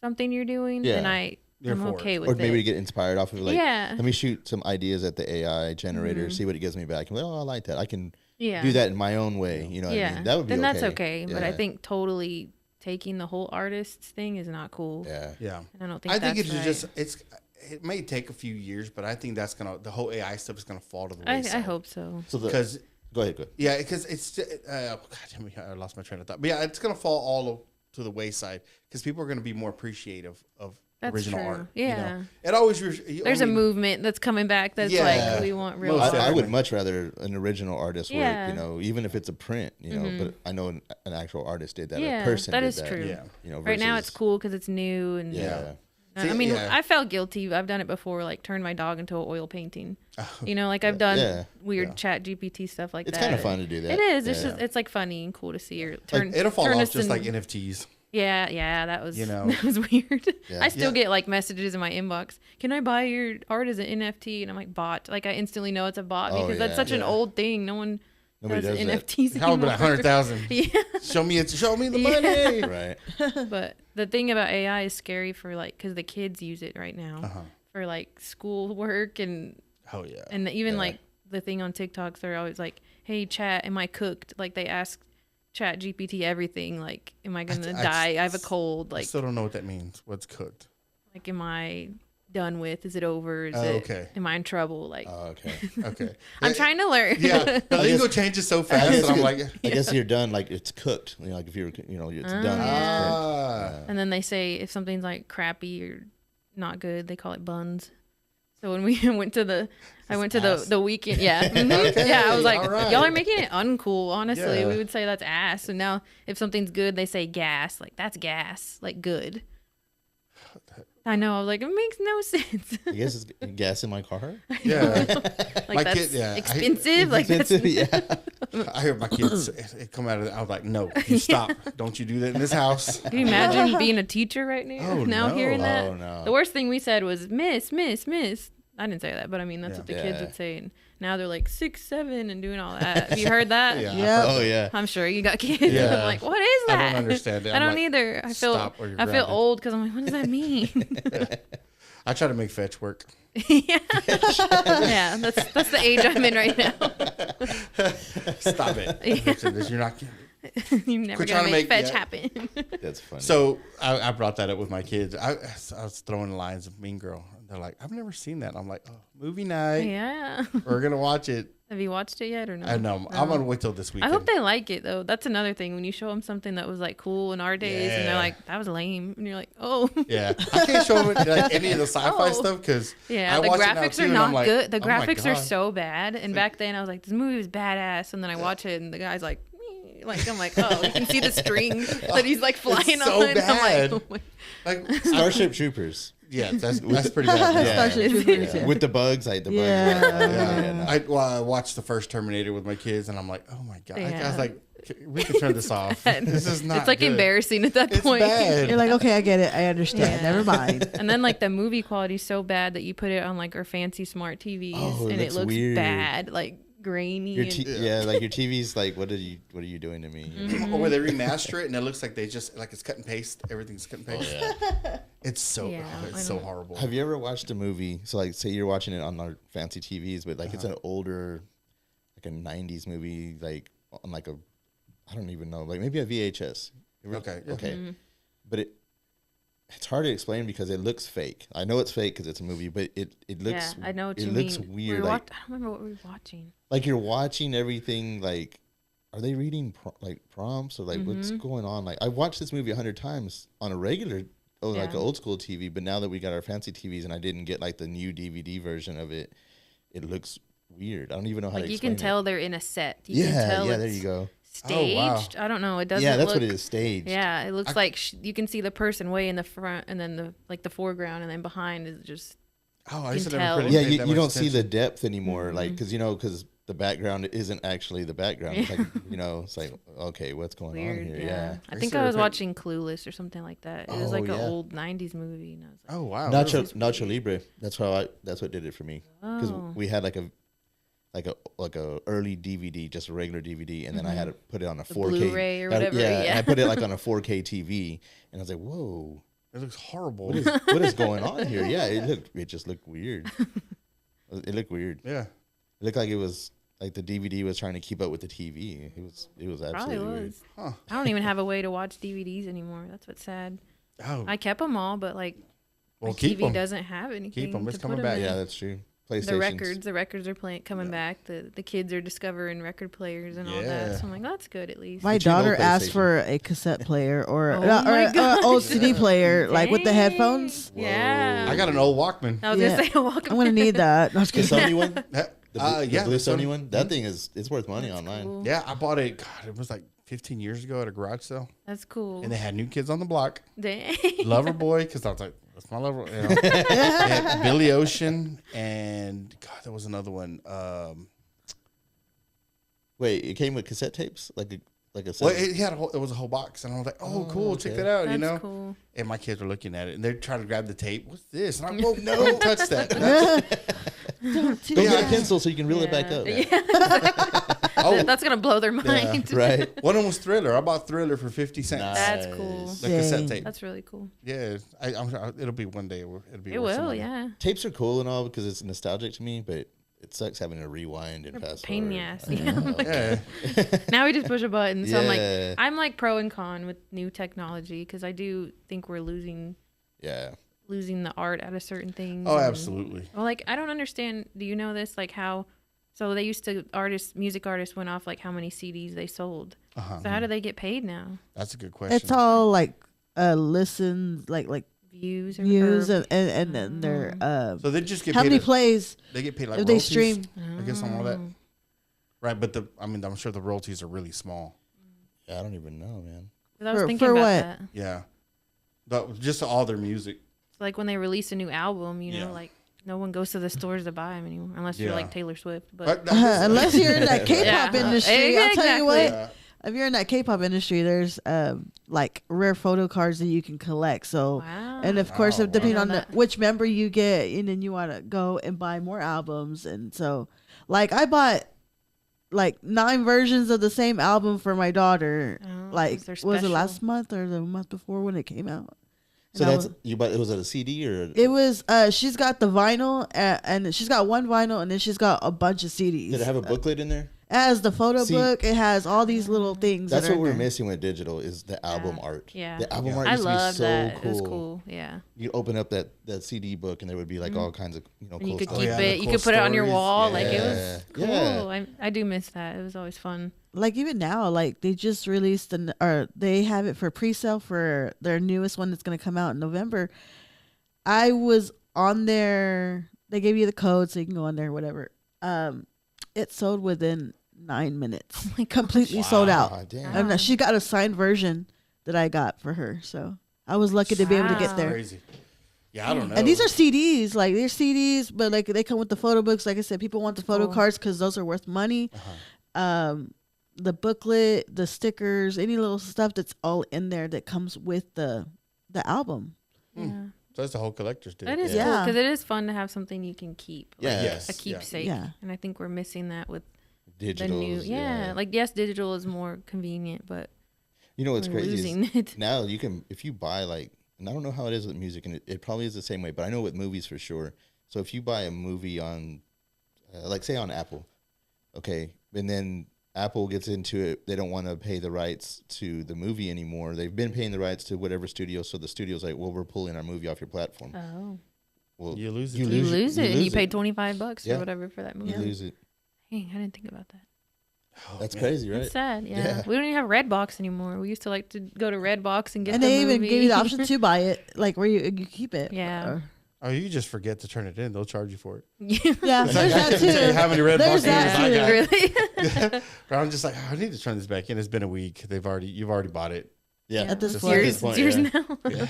something you're doing, then I'm okay with Or it. maybe to get inspired off of it. Like, Yeah. let me shoot some ideas at the AI generator, see what it gives me back. And like, oh, I like that. I can do that in my own way. You know what I mean? That would be then okay. that's okay. But I Yeah. think totally taking the whole artist's thing is not cool. Yeah. Yeah. And I don't think I think that's it's right. it may take a few years, but I think the whole AI stuff is gonna fall to the I wayside. hope so. So Because go ahead. yeah, because it's God damn it, I lost my train of thought. But yeah, it's gonna fall all to the wayside because people are gonna be more appreciative of That's original true. art. Yeah. It always There's a movement that's coming back that's like we want real art. I would much rather an original artist Yeah. work, you know, even if it's a print, you know, but I know an actual artist did that, Yeah, a person that did is that. true. Yeah. You know, Right now versus- it's cool because it's new and Yeah. I mean, I felt guilty. I've done it before, like turned my dog into an oil painting. You know, like I've done weird chat GPT stuff like It's that. kind of fun to do that. It is. Yeah. It's just it's like funny and cool to see her Like, turn. it'll fall turn off us just in- like NFTs. Yeah, that was You know. that was weird. Yeah. I still get like messages in my inbox. Can I buy your art as an NFT? And I'm like, bot. Like I instantly know it's a bot Oh, because that's such an old thing. No one Nobody does does that. NFTs How about anymore. 100,000? Yeah. Show me the money. Right. But the thing about AI is scary for like because the kids use it right now Uh-huh. for like school work and Oh yeah. even like the thing on TikToks, they're always like, "Hey, chat, am I cooked?" Like they ask Chat GPT everything. Like, am I gonna die? I have a cold. I Like, still don't know what that means. What's cooked? like, am I done with? Is it over? Is it? Okay. Am I in trouble? Like, Okay. Okay. I'm trying to learn. Yeah, the lingo changes so fast, and I'm like, I guess you're done. Like it's cooked. You know, like if you're, you know, it's done. ah. And then they say if something's like crappy or not good, they call it buns. So when we went to the weekend, yeah, Okay, yeah, I was like, all right. y'all are making it uncool. Honestly, Yeah. we would say that's ass. And now if something's good, they say gas. Like that's gas. Like good. I know. I was like, it makes no sense. I guess it's gas in my car. Yeah. Like My that's kid- yeah, I- expensive. Like that's Yeah. I heard my kids it come out of it. I was like, no, you stop. Don't you do that in this house. Can you imagine being a teacher right now? Oh, now no. hearing that. Oh, no. The worst thing we said was miss. I didn't say that, but I mean that's what the kids Yeah. would say. And now they're like 6, 7 and doing all that. Have you heard that? Yeah. Yeah. Oh yeah. I'm sure you got kids. Yeah. I'm like, what is I that? don't understand it. I I'm don't like, either. I feel stop or you're I feel grounded. old because I'm like, what does that mean? I try to make fetch work. yeah, yeah. That's the age I'm in right now. Stop it. Yeah. You're not. You're never Quit trying gonna to make make- fetch yeah. happen. That's funny. So I brought that up with my kids. I was throwing lines of Mean Girl. They're like, I've never seen that. I'm like, oh, movie night. Yeah. We're gonna watch it. Have you watched it yet or no? I know. I'm gonna wait till this I weekend. hope they like it though. That's another thing when you show them something that was like cool in our days, and they're Yeah. like, "That was lame," and you're like, "Oh, Yeah, I can't show them like any of the sci-fi Oh. stuff because yeah." I The watch it now, graphics too, are and I'm not like, good. The oh my graphics are God. so bad. And back then, I was like, "This movie was badass," and then I watch it, and the guy's like, "Meh." Like I'm like, "Oh, you can see the string that he's like flying so on." bad. I'm like, oh my. Like, Starship Troopers. yeah, that's pretty bad. Yeah. Starship Troopers, Yeah. yeah. With the bugs, like the bugs. Yeah. no. I watched the first Terminator with my kids, and I'm like, oh my God. I Yeah. was like, we can turn this off. This is not. It's like good. embarrassing at that It's point. bad. You're like, okay, I get it. I understand. Yeah. Never mind. And then like the movie quality is so bad that you put it on like our fancy smart TVs, Oh, it and it looks looks weird. bad, like grainy. Your and- yeah, like your TV's like, what are you doing to me? Or where they remaster it, and it looks like they just like it's cut and paste. Everything's cut and paste. It's so Yeah, I it's so don't- horrible. Have you ever watched a movie? So like, say you're watching it on our fancy TVs, but like it's an older, like a '90s movie, like on like a, I don't even know, like maybe a VHS. Okay, yeah. Okay, but it's hard to explain because it looks fake. I know it's fake because it's a movie, but it looks. Yeah, I know what it you looks mean. weird. I Like, don't remember what we were watching. like you're watching everything. Like, are they reading like prompts or like what's going on? Like, I watched this movie 100 times on a regular, like an Yeah. old school TV. But now that we got our fancy TVs and I didn't get like the new DVD version of it, it looks weird. I don't even know how Like to you explain can tell they're in a set. it. You can Yeah, tell yeah. it's There you go. staged. Oh, wow. I don't know. It doesn't. Yeah, that's look, what it is. Staged. Yeah, it looks like you can see the person way in the front, and then the foreground, and then behind is just. Oh, I You used to can never tell. really Yeah, pay that you much don't see the attention. depth anymore, like because the background isn't actually the background. It's like, it's like, okay, what's going Weird, on here? yeah. I I think used to I was repeat- watching Clueless or something like that. It was Oh, like yeah. an old '90s movie, and I was like, Oh wow. Nacho Libre. That's what did it for me. Because Oh. we had like a early DVD, just a regular DVD, and then I had to put it on a 4K Blu-ray or whatever, Yeah, and yeah. I put it like on a 4K TV, and I was like, whoa, It looks horrible. what is going on here? Yeah, it just looked weird. It looked weird. Yeah. It looked like it was like the DVD was trying to keep up with the TV. It was probably absolutely weird. was. Huh. I don't even have a way to watch DVDs anymore. That's what's sad. Oh. I kept them all, but like Well, my keep TV 'em. doesn't have anything. Keep 'em. It's to coming put 'em back. in. Yeah, that's true. PlayStations. The records are coming back. The kids are discovering record players and all that. So I'm like, that's good at least. My But you know daughter asked PlayStation. for a cassette player or Oh my gosh. old CD player, like with the headphones. Yeah. I got an old Walkman. I was gonna say, welcome. I'm gonna need that. No, I was The kidding. Sony one? The Yeah, blue the Sony Sony- one? That thing it's worth money online. Cool. Yeah, I bought it. God, it was like 15 years ago at a garage sale, That's cool. and they had New Kids on the Block, Dang. Lover Boy, because I was like, that's my lover. You know, they had Billy Ocean, and God, there was another one. Wait, it came with cassette tapes? Like a Well, set? it was a whole box, and I was like, oh, cool, check okay. that out, That's you know. cool. And my kids were looking at it, and they're trying to grab the tape. What's this? And I'm like, whoa, no, don't touch that. Don't do Go get a that. pencil so you can reel it back up. Oh, That's gonna blow their mind. Right? one of them was Thriller. I bought Thriller for 50 cents. Nice. That's cool. The cassette Dang. tape. That's really cool. Yeah, I'm sure it'll be one day. It'll be. It worth some will, money. yeah. Tapes are cool and all because it's nostalgic to me, but it sucks having to rewind and fast Pain in the forward. ass. Yeah. Now we just push a button. So Yeah. I'm like pro and con with new technology because I do think we're losing Yeah. the art out of certain things. Oh, and- absolutely. Well, like I don't understand. Do you know this? Like how? So they used to music artists went off like how many CDs they sold. Uh-huh. So how do they get paid now? That's a good question. It's all like listens, like Views, views, and then their So they just get how paid. many plays They get paid like if they royalties, stream. I guess on all that. Right, but I'm sure the royalties are really small. Yeah, I don't even know, man. 'Cause I was For- thinking for about what? that. Yeah, but just all their music. Like when they release a new album, you know, Yeah. like no one goes to the stores to buy them anymore unless you're Yeah. like Taylor Swift. But But that- Unless you're in that K-pop Yeah. industry, I'll tell you what. yeah. If you're in that K-pop industry, there's like rare photo cards that you can collect. So, wow. and of course, Wow. depending I on know the, that. which member you get, and then you want to go and buy more albums. And so, like, I bought like 9 versions of the same album for my daughter. Oh, Like, 'cause they're was it special. last month or the month before when it came out? So And I that's you bought. Was it a CD or? It was. She's got the vinyl, and she's got one vinyl, and then she's got a bunch of CDs. Did it have a booklet in there? It has the photo See, book. It has all these little things. That's that are what we're in there. missing with digital is the album art. Yeah. The album Yeah. art I used to be love so that. cool. It was cool. Yeah. You open up that CD book and there would be like all kinds of And cool you could stuff. keep yeah, the it. You cool could put it on your stories. wall. Like it was Yeah. cool. Yeah. I do miss that. It was always fun. Like even now, like they just released or they have it for pre-sale for their newest one that's going to come out in November. I was on there. They gave you the code so you can go on there, whatever. It sold within 9 minutes. Completely sold out. Ah, damn. I'm not, she got a signed version that I got for her, so I was lucky to be able to get Wow. there. Crazy. Yeah, I don't know. And these are CDs, like they're CDs, but like they come with the photo books. Like I said, people want the photo Cool. cards because those are worth money. The booklet, the stickers, any little stuff that's all in there that comes with the album. Yeah. So that's the whole collector's deal. That is Yeah. cool because it is fun to have something you can keep. Like Yeah. Yes. a keepsake. Yeah. And I think we're missing that with Digital. the new. Yeah. Like yes, digital is more convenient, but You know what's we're crazy losing is it. now you can, if you buy like, and I don't know how it is with music, and it probably is the same way, but I know with movies for sure. So if you buy a movie on, like say on Apple, okay, and then Apple gets into it, they don't want to pay the rights to the movie anymore. They've been paying the rights to whatever studio, so the studio's like, well, we're pulling our movie off your platform. Oh. Well, You lose it. You lose it. And you lose paid $25 Yeah. or whatever for that movie. You lose it. Dang, I didn't think about that. Oh, That's man. crazy, right? It's sad. Yeah. Yeah. We don't even have Redbox anymore. We used to like to go to Redbox and get And the they even movie. give you the option to buy it, like where you keep it. Yeah. Oh, you just forget to turn it in. They'll charge you for it. Yeah, It's there's like, I that couldn't tell you too. how many red There's boxes that I too. got. Really? But I'm just like, I need to turn this back in. It's been a week. You've already bought it. Yeah. At this Just point. like Yours, point, yours yeah. now. Yeah.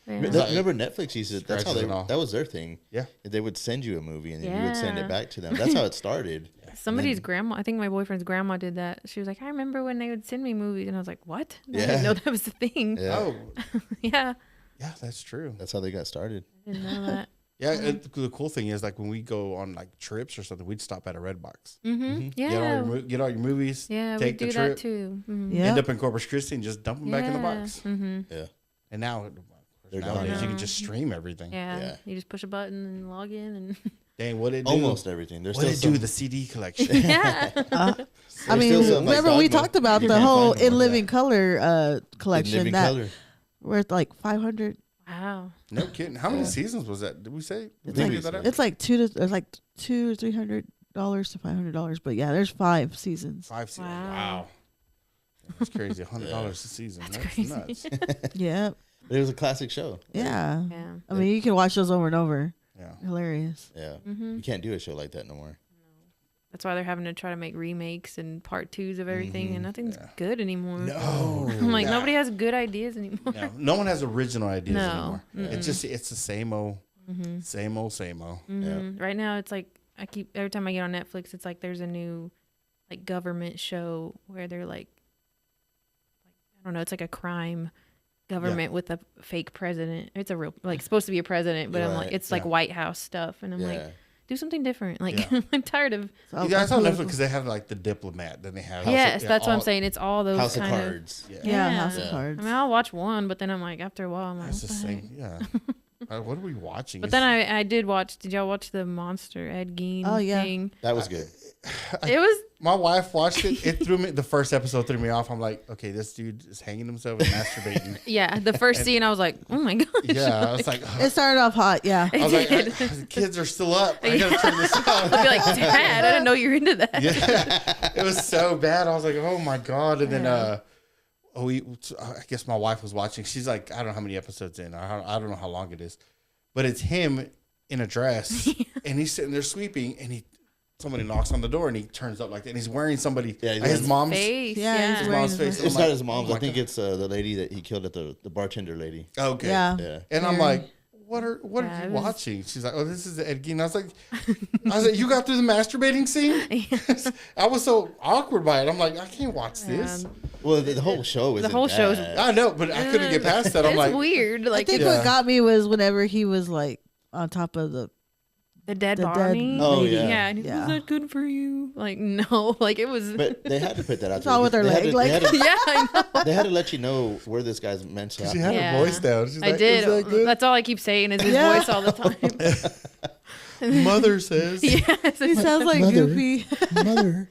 Yeah. Remember Netflix used to, that's how Scratches and all. that was their thing. Yeah. They would send you a movie and then you would send Yeah. it back to them. That's how it started. Somebody's grandma, I think my boyfriend's grandma did that. She was like, I remember when they would send me movies. And I was like, what? I Yeah. didn't know that was the thing. Yeah. Oh, Yeah. yeah, that's true. That's how they got started. I didn't know that. Yeah, the cool thing is like when we go on like trips or something, we'd stop at a Redbox. Mm-hmm. Get all Yeah. get all your movies. Yeah, we take do the that trip. too. Mhm. Yeah. End up in Corpus Christi and just dump them back in the box. Mm-hmm. Yeah. And now, They're nowadays gone you now. can just stream everything. Yeah. Yeah. You just push a button and log in and Dang, what did it do? Almost everything. There's What still did it do some, with the CD collection? yeah. I There's mean, still some, like, remember we Dogma. talked about You the can't whole find them in on living that. color In collection living that color. worth like 500 Wow. No kidding. How many seasons was that? Did we say? Did It's we like, figure that out? it's like $200 to $300 to $500. But yeah, there's 5 seasons. 5 seasons. Wow. Wow. That's crazy. $100 a season. That's crazy. nuts. Yeah. But it was a classic show. Yeah. Yeah. I mean, you can watch those over and over. Yeah. Hilarious. Yeah. Mm-hmm. You can't do a show like that no more. That's why they're having to try to make remakes and part 2s of everything, and nothing's Yeah. good anymore. No. I'm like, Nah. nobody has good ideas anymore. No. No one has original ideas No. anymore. Mm-mm. It's the same old, same old. Mhm. Right now, it's like every time I get on Netflix, it's like there's a new like government show where they're like I don't know, it's like a crime government with a fake president. It's a real like supposed to be a president, but I'm like Right. it's like Yeah. White House stuff, and I'm Yeah. like, do something different. Like Yeah. I'm tired of. So Yeah, I saw Netflix because they have like the diplomat. Then they have Yes, yeah, that's what I'm all- saying. It's all those House of kind of. Cards. Yeah, Yeah, Yeah. House Yeah. of Cards. I mean, I'll watch one, but then I'm like, after a while, I'm like, that's the what the heck? same. Yeah. What are we watching? But then I did watch. Did y'all watch the Monster Ed Gein thing? That was good. It was. My wife watched it. It threw me. The first episode threw me off. I'm like, okay, this dude is hanging himself and masturbating. Yeah, the first scene, I was like, oh my gosh. Yeah, I was like, It started off hot. Yeah. I was like, did. the kids are still up. I gotta turn this off. I'd be like, Dad, I didn't know you were into that. Yeah, it was so bad. I was like, oh my god. And then, Yeah. I guess my wife was watching. She's like, I don't know how many episodes in. I don't know how long it is, but it's him in a dress, and he's sitting there sweeping, and somebody knocks on the door, and he turns up like that, and he's wearing somebody Yeah, his mom's Face. Yeah, Yeah. he's his wearing mom's his face. face. I'm It's like, not his mom's. oh I my think God. it's the lady that he killed at the bartender lady. Okay. Yeah. Yeah. And I'm Yeah. like, what are Yeah, you it was- watching? She's like, oh, this is the Ed Gein. I was like, you got through the masturbating scene? I was so awkward by it. I'm like, I can't watch this. Well, the whole show is The whole show's- I know, but I couldn't get past that. I'm It's like, weird. I Like think Yeah. what got me was whenever he was like on top of the the dead the body. dead Oh, lady. yeah. Yeah, and Yeah. was that good for you? Like, no, like it was. But they had to put that out It's all with her They had leg, to- like- they had to- yeah, I know. They had to let you know where this guy's mental. she had Yeah. her voice down. She's I like, did. Is that good? That's all I keep saying is his Yeah. voice all the time. Mother says. Yes, He sounds like Mother. Goofy. Mother,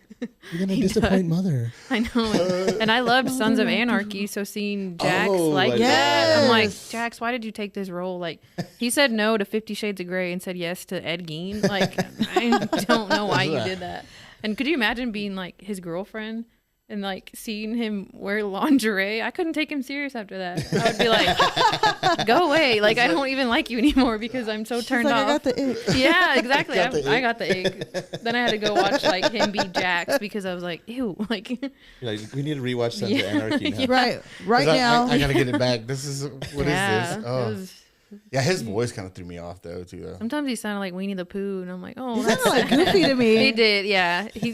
you're gonna He disappoint Mother. I know. And I loved Sons of Anarchy, so seeing Jax Oh, like I that, I'm like, Yes. Jax, why did you take this role? Like, he said no to 50 Shades of Grey and said yes to Ed Gein. Like, I don't know why you did that. And could you imagine being like his girlfriend and like seeing him wear lingerie? I couldn't take him serious after that. I would be like, go away. Like, I don't even like you anymore because I'm so She's turned like, off. I got the ick. Yeah, exactly. Got the I ick. got the ick. Then I had to go watch like him be Jax because I was like, ew, like You're like, we need to rewatch Sons Yeah. of Anarchy now. Right now. I gotta get it back. This is what yeah, is it this? Oh, was- yeah. His voice kind of threw me off though too. Though. sometimes he sounded like Winnie the Pooh, and I'm like, oh, He that's sounded like Goofy to me. he did, yeah. He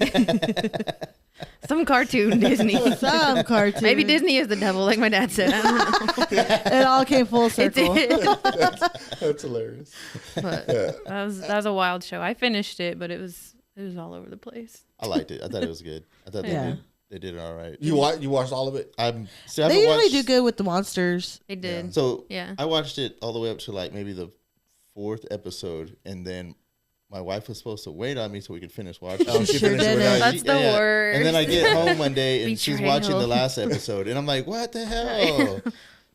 some cartoon Disney. Some cartoon. Maybe Disney is the devil, like my dad said. I don't know. It all came full It circle. did. That's hilarious. But that was a wild show. I finished it, but it was all over the place. I liked it. I thought it was good. I thought Yeah. they did it all right. You watched all of it? I They haven't usually watched, do good with the monsters. They did. So Yeah. I watched it all the way up to like maybe the 4th episode, and then my wife was supposed to wait on me so we could finish watching. Oh, she Sure finished it did without it. you? That's the worst. And then I get home one day and she's watching the Betrayal. last episode, and I'm like, "What the hell?"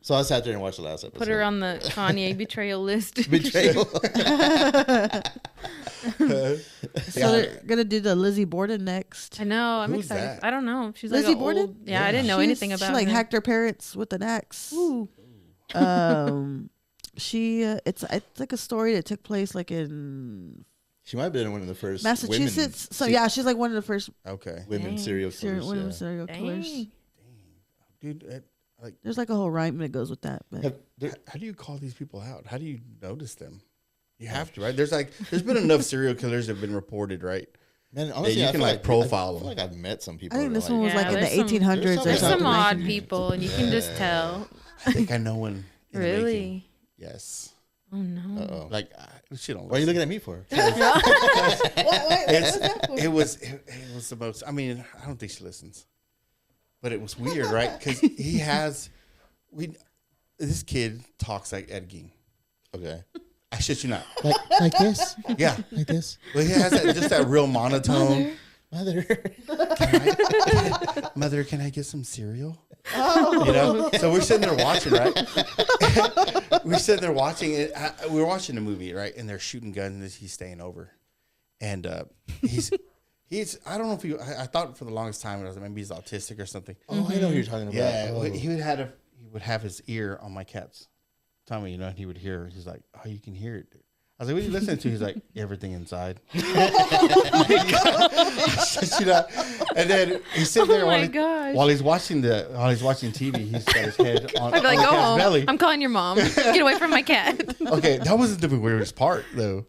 So I sat there and watched the last episode. Put her on the Kanye betrayal list. betrayal. So they're gonna do the Lizzie Borden next. I know. I'm Who's excited. that? I don't know. She's Lizzie like a Borden? old, yeah, I didn't know anything about She like her. hacked her parents with an axe. Ooh. She it's like a story that took place like in She might have been one of the first Massachusetts. So women, yeah, she's like one of the first Okay, women Dang. serial killers. women yeah. serial killers. Dang. dude. There's like a whole rhyme that goes with that. But How do you call these people out? How do you notice them? You have to, right? There's been enough serial killers that have been reported, right? Man, honestly, you I can, feel like, profile I feel them. like I've met some people. I think that are this one was Yeah, like in the there's some- 1800s or there's There's some something. odd people, and you can just Yeah. tell. I think I know one. in the making. Really? Yes. Oh no. Uh-oh. Like she don't. Why are you listen. looking at me for? It was the most. I mean, I don't think she listens, but it was weird, right? Because this kid talks like Ed Gein. Okay. I shit you not. Like this? Yeah. Like this? Well, he has just that real monotone. Mother. Mother, can I get some cereal? Oh, You know, so we're sitting there watching, right? We're sitting there watching it. We were watching a movie, right? And they're shooting guns. And he's staying over, and he's. I don't know if I thought for the longest time it was maybe he's autistic or something. Oh, I know who you're talking about. Yeah, Oh. he would have his ear on my cat's tummy, you know, and he would hear. He's like, "Oh, you can hear it." Dude. I was like, "What are you listening to?" He's like, "Everything inside." You know? And then he's sitting there while he's watching TV. He's got his head on, I'd be like, on the go cat's home. belly. I'm calling your mom. Get away from my cat. Okay, that wasn't the weirdest part though.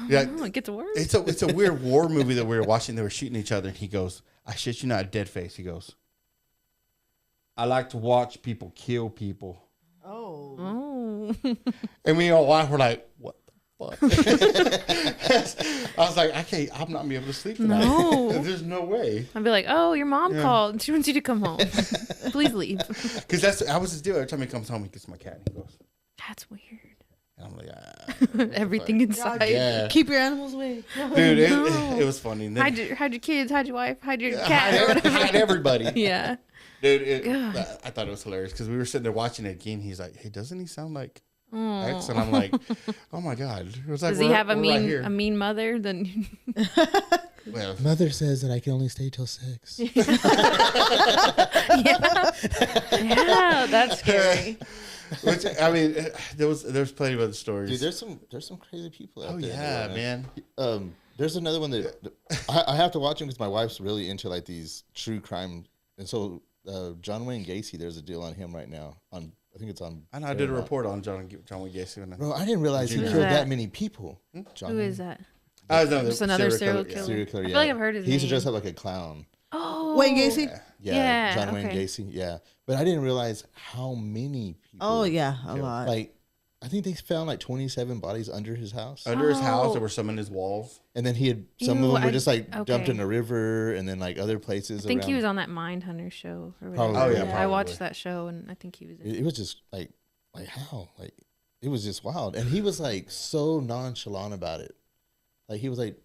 Yeah, Oh, it gets worse. it's a weird war movie that we were watching. They were shooting each other, and he goes, "I shit you not, dead face." He goes, "I like to watch people kill people." Oh. And we all we're like, "What the fuck?" I was like, I'm not gonna be able to sleep tonight. No. There's no way. I'd be like, oh, your mom Yeah. called. She wants you to come home. Please leave. Because I was his deal. Every time he comes home, he gets my cat. And he goes, That's weird. and I'm like, Everything inside. yeah. Keep your animals away. Dude, no. it was funny. And then, Hide your kids, hide your wife, hide your cat. Or whatever. hide everybody. Yeah. Dude, God. I thought it was hilarious because we were sitting there watching it again. He's like, "Hey, doesn't he sound like X?" And I'm like, "Oh my god!" It was like, Does he have a we're right here. mean mother? Then Well, Mother says that I can only stay till 6. yeah, that's scary. which I mean, there's plenty of other stories. Dude, there's some crazy people out oh there. yeah, man. There's another one that I have to watch him because my wife's really into like these true crime, and so John Wayne Gacy. There's a deal on him right now. I think it's on. I know I did a report on John Wayne Gacy. Bro, I didn't realize he Who's killed that? that many people. John Who Wayne. is that? Just another serial killer. Serial killer. I Yeah. feel like I've heard his He used to name. dress up like a clown. Oh, Wayne Gacy? Yeah, John Wayne okay. Gacy. Yeah, but I didn't realize how many people. Oh, yeah, a killed. lot. Like, I think they found like 27 bodies under his house, Under his house, Oh. there were some in his walls. and then he had some of Ew, them were I- just like dumped okay. in a river, and then like other places. I think around. he was on that Mindhunter show. Or Probably. whatever. Oh, yeah, I probably. watched that show, and I think he was in it. It was just like how like it was just wild, and he was like so nonchalant about it. Like he was like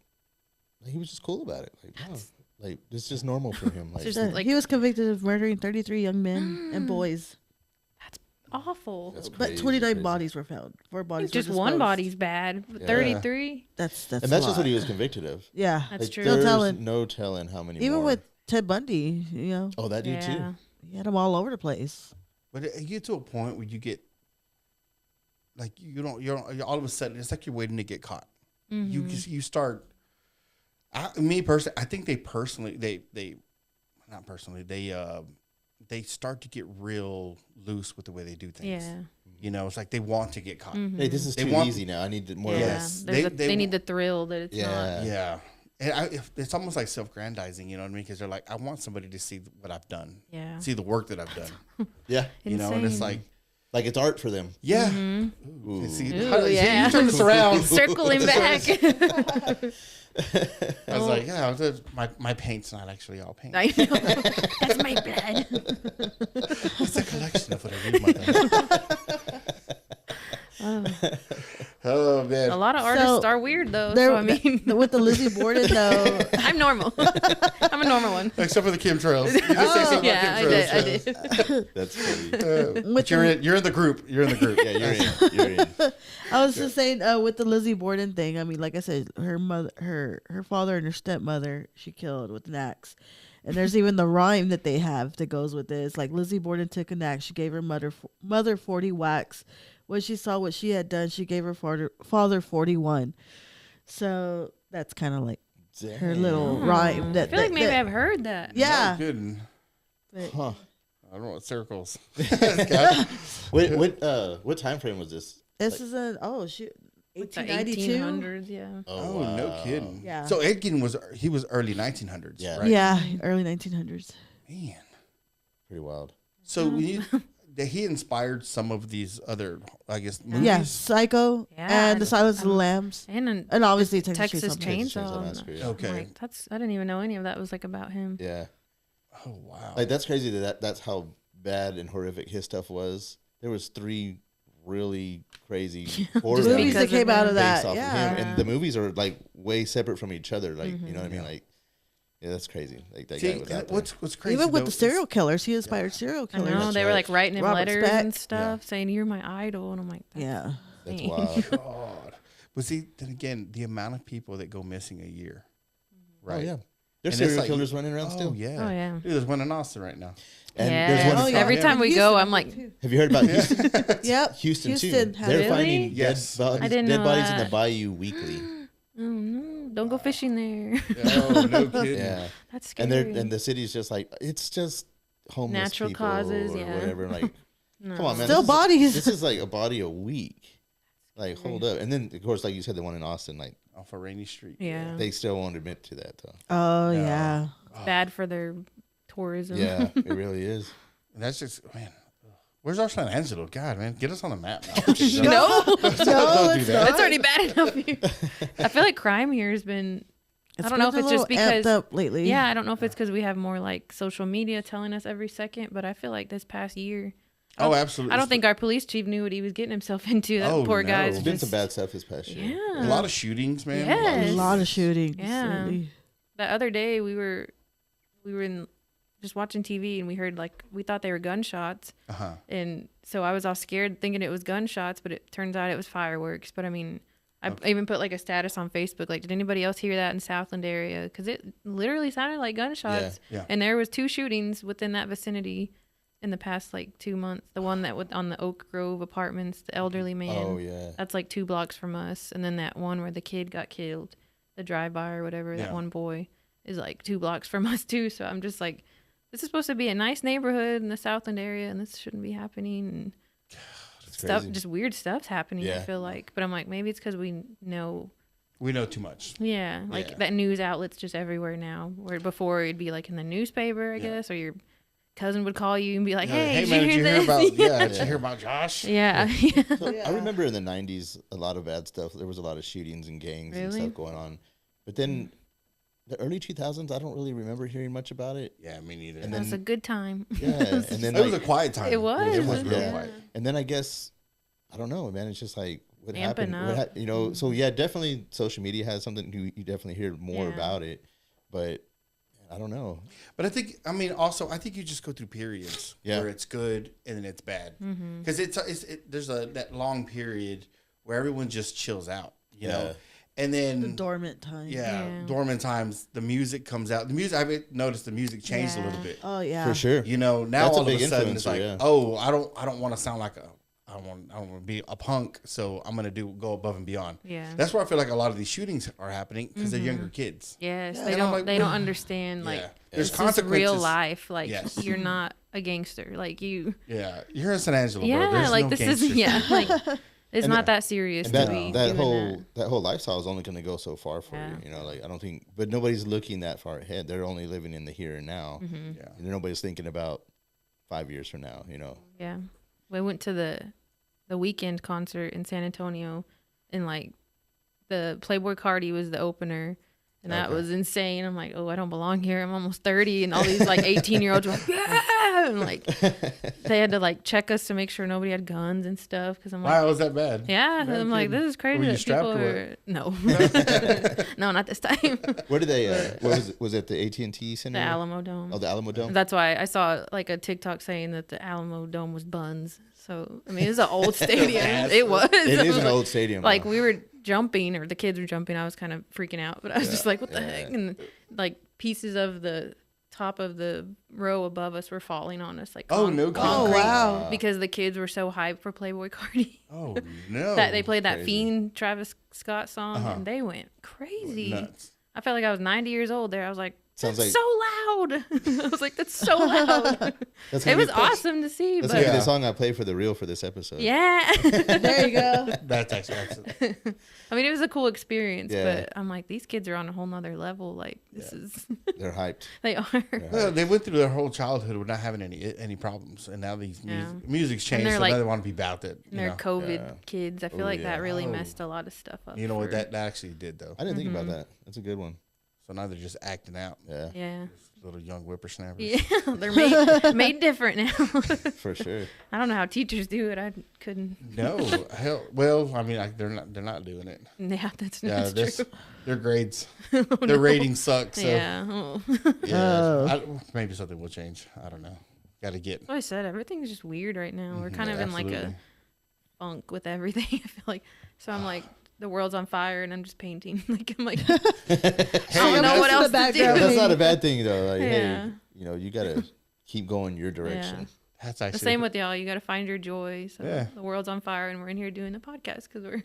he was just cool about it. Like wow, like it's just normal for him. Like Just Yeah, like- he was convicted of murdering 33 young men and boys, Awful. that's but crazy, 29 crazy. bodies were found. 4 bodies. Just were one disposed. body's bad. But Yeah. 33? That's and a that's just lot. what he was convicted of. Yeah, That's Like, true. No there's telling. no telling how many. even more. with Ted Bundy, you know, oh that dude Yeah. too. he had them all over the place. But you get to a point where you get like you're all of a sudden it's like you're waiting to get caught. Mm-hmm. You start. Me personally, I think they start to get real loose with the way they do things. Yeah. You know, it's like they want to get caught. Mhm. Hey, this is They too want- easy now. I need more. Yeah. Yes. They They need the thrill that it's Yeah. not. Yeah. And it's almost like self-grandizing, you know what I mean? Because they're like, I want somebody to see what I've done, Yeah. see the work that I've done, Yeah, you know? And it's Insane. like, it's art for them. yeah. Mm-hmm. Ooh. See, Ooh, see, yeah. you turn this around. Circling back. I was like, yeah, my paint's not actually all paint. I know. That's my blood. It's a collection of what I read, mother. Oh, man. A lot of artists So, are weird though. There, So I mean, with the Lizzie Borden though, I'm normal. I'm a normal one. Except for the chemtrails. You just say something Yeah, about I chemtrails. did. That's funny. But With you're the- in the group. You're in the group. Yeah, you're in. I was just saying with the Lizzie Borden thing. I mean, like I said, her mother, her father, and her stepmother, she killed with an axe. And there's even the rhyme that they have that goes with this. Like Lizzie Borden took an axe. She gave her mother 40 whacks. When she saw what she had done, she gave her father 41. So that's kind of like her little rhyme. I That, feel like that- maybe that- I've heard that. yeah. Oh, good. But- Huh. I don't know what circles. What time frame was this? This is an shoot, It's the 1892. 1800s, yeah. Oh, no kidding. Yeah. So Edgin was early 1900s. Yeah. Right? Yeah, early 1900s. Man. Pretty wild. So that he inspired some of these other, I guess, movies. Yeah, Psycho Yeah, and The Silence of the Lambs, And and obviously Texas Chainsaw Massacre. Chainsaw. Massacre, yeah. Okay. Like, I didn't even know any of that was like about him. Yeah. Oh wow. Like that's crazy that's how bad and horrific his stuff was. There was 3 really crazy horror Movies movies that because of came out him. of based that. off Yeah. of him, and the movies are like way separate from each other. Like you know what I mean? Yeah. Like Yeah, that's crazy. Like that See, guy was out there. what's crazy? Even with though the serial is- killers, he inspired serial I killers. know they were like writing him Robert letters Speck. and stuff, saying you're my idol, and I'm like, Yeah. That's dang. wild. God. But see, then again, the amount of people that go missing a year, right? Oh, yeah. And There's it's serial like- killers running around Oh still. yeah. Oh yeah. Dude, there's one in Austin right now. And Yeah. there's one Oh, in yeah. Every Yeah. time we Houston, go, I I'm like, think, too. Have you heard about Houston? Yep. Houston too. Houston has They're it. finding Really? Yes. dead, I didn't dead know bodies in that. the bayou weekly. oh no, don't go fishing there. Oh no kidding. Yeah. That's And scary. and the city's just like, it's just homeless Natural people causes, or yeah. whatever. Like, No. come on, man. Still this bodies. This is like a body a week. Like, hold up. And then, of course, like you said, the one in Austin, like, Off of Rainy Street. Yeah. they still won't admit to that, though. Oh, No. yeah. Bad for their tourism. Yeah, it really is. And that's just man. Where's our San Angelo? God, man, get us on the map now. No, Don't do it's that. not. it's already bad enough here. I feel like crime here has been. I don't know if been it's a just little amped because. up lately. Yeah, I don't know if it's because we have more like social media telling us every second, but I feel like this past year, Oh, absolutely. I don't think our police chief knew what he was getting himself into. That Oh, poor no. guy's There's been just, some bad stuff this past year. a Yeah. lot of shootings, man. Yes. A lot of shootings. Yeah. lately. The other day we were in just watching TV and we heard like we thought they were gunshots, Uh-huh. and so I was all scared thinking it was gunshots, but it turns out it was fireworks. But I mean, I even put like a status on Facebook like, did anybody else hear that in Southland area? Because it literally sounded like gunshots. Yeah. And there was 2 shootings within that vicinity in the past like 2 months. The one that was on the Oak Grove apartments, the elderly man. Oh, yeah. That's like 2 blocks from us. And then that one where the kid got killed, the drive-by or whatever, that Yeah. one boy is like 2 blocks from us too. So I'm just like, this is supposed to be a nice neighborhood in the Southland area, and this shouldn't be happening. And stuff, crazy. just weird stuff's happening. I Yeah. feel like, but I'm like, maybe it's because we know. We know too much. Yeah, like Yeah. that news outlet's just everywhere now. Where before it'd be like in the newspaper, I Yeah. guess, or your cousin would call you and be like, Yeah, "Hey, man, did you hear this?" about? Yeah, did Yeah. you hear about Josh? yeah, So Yeah. I remember in the 90s, a lot of bad stuff. There was a lot of shootings and gangs and Really? stuff going on. But then the early 2000s, I don't really remember hearing much about it. Yeah, me neither. And That was a good time. Yeah. And then, it was a like, quiet time. It was. It was real Yeah. quiet. and then I guess, I don't know, man. It's just like, what Amping happened? up. You know, so yeah, definitely social media has something. You definitely hear more Yeah. about it. But I don't know. But I think, I mean, also, I think you just go through periods Yeah. where it's good and then it's bad. Mm-hmm. Because there's that long period where everyone just chills out, you know? And then, The dormant time. Yeah. dormant times, the music comes out. The music, I've noticed the music changed a little Yeah. bit. Oh, yeah. For sure. You know, now That's a all of a big sudden it's influencer, like, yeah. oh, I don't want to sound like I don't want to be a punk, so I'm gonna go above and beyond. Yeah. That's where I feel like a lot of these shootings are happening because they're younger kids. Yes, Yeah, they and I'm don't. like, They "What?" don't understand. Like, Yeah. There's this is real consequences. life. Like, Yes. you're not a gangster. Like you. Yeah, you're in San Angelo, Yeah, bro. There's like no this gangsters. is. Yeah, like it's And not that serious And to that be that doing whole lifestyle is only going to go so far for Yeah. you. You know, like I don't think, but nobody's looking that far ahead. They're only living in the here and now. Mm-hmm. Yeah. And nobody's thinking about 5 years from now. You know. Yeah. We went to the weekend concert in San Antonio, and like the Playboy Cardi was the opener, and that Okay. was insane. I'm like, oh, I don't belong here. I'm almost 30, and all these like 18-year-olds were like, yeah, and like they had to like check us to make sure nobody had guns and stuff. Because I'm like, Why was that bad? yeah, No I'm like, kidding. this is crazy Were you that strapped people or are no, no, not this time. Where did they? What was it? Was it the AT&T Center? The Alamo Dome. Oh, the Alamo Dome. That's why I saw like a TikTok saying that the Alamo Dome was buns. So I mean, it's an old stadium. It was. It I is was an like- old stadium. Like though. we were jumping, or the kids were jumping. I was kind of freaking out, but I was just like, "What the Yeah. heck?" And like pieces of the top of the row above us were falling on us, like Oh, no kidding. Oh, concrete, wow. because the kids were so hyped for Playboy Cardi Oh no. that they played that crazy. Fiend Travis Scott song, Uh-huh. and they went crazy. Nuts. I felt like I was 90 years old there. I was like, Sounds that's like- so loud. I was like, that's so loud. That's It gonna was be- awesome to see, That's but gonna be Yeah. the song I play for the reel for this episode. yeah. There you go. That's actually excellent. I mean, it was a cool experience, Yeah. but I'm like, these kids are on a whole nother level. Like, this is, They're hyped. they are. Well, they went through their whole childhood with not having any problems, and now these music's changed, they're so like- now they want to be about that. And they're COVID Yeah. kids. I feel Oh, like yeah. that really Oh. messed a lot of stuff up. You know what for- that actually did though. I didn't think about that. That's a good one. So now they're just acting out. Yeah. Yeah. A little young whippersnappers. Yeah, they're made different now. For sure. I don't know how teachers do it. I couldn't. No, hell, well, I mean, they're not doing it. Yeah, that's true. Their grades, their ratings suck. So Yeah. Oh. maybe something will change. I don't know. Got to get. Like I said, everything's just weird right now. We're kind of in like absolutely. a funk with everything. I feel like so. I'm like the world's on fire, and I'm just painting. Like I'm like I don't know what else to do. That's not a bad thing though. Like, Yeah. hey, you know, you gotta keep going your direction. That's actually The same with y'all. You got to find your joy. So Yeah. the world's on fire, and we're in here doing the podcast because we're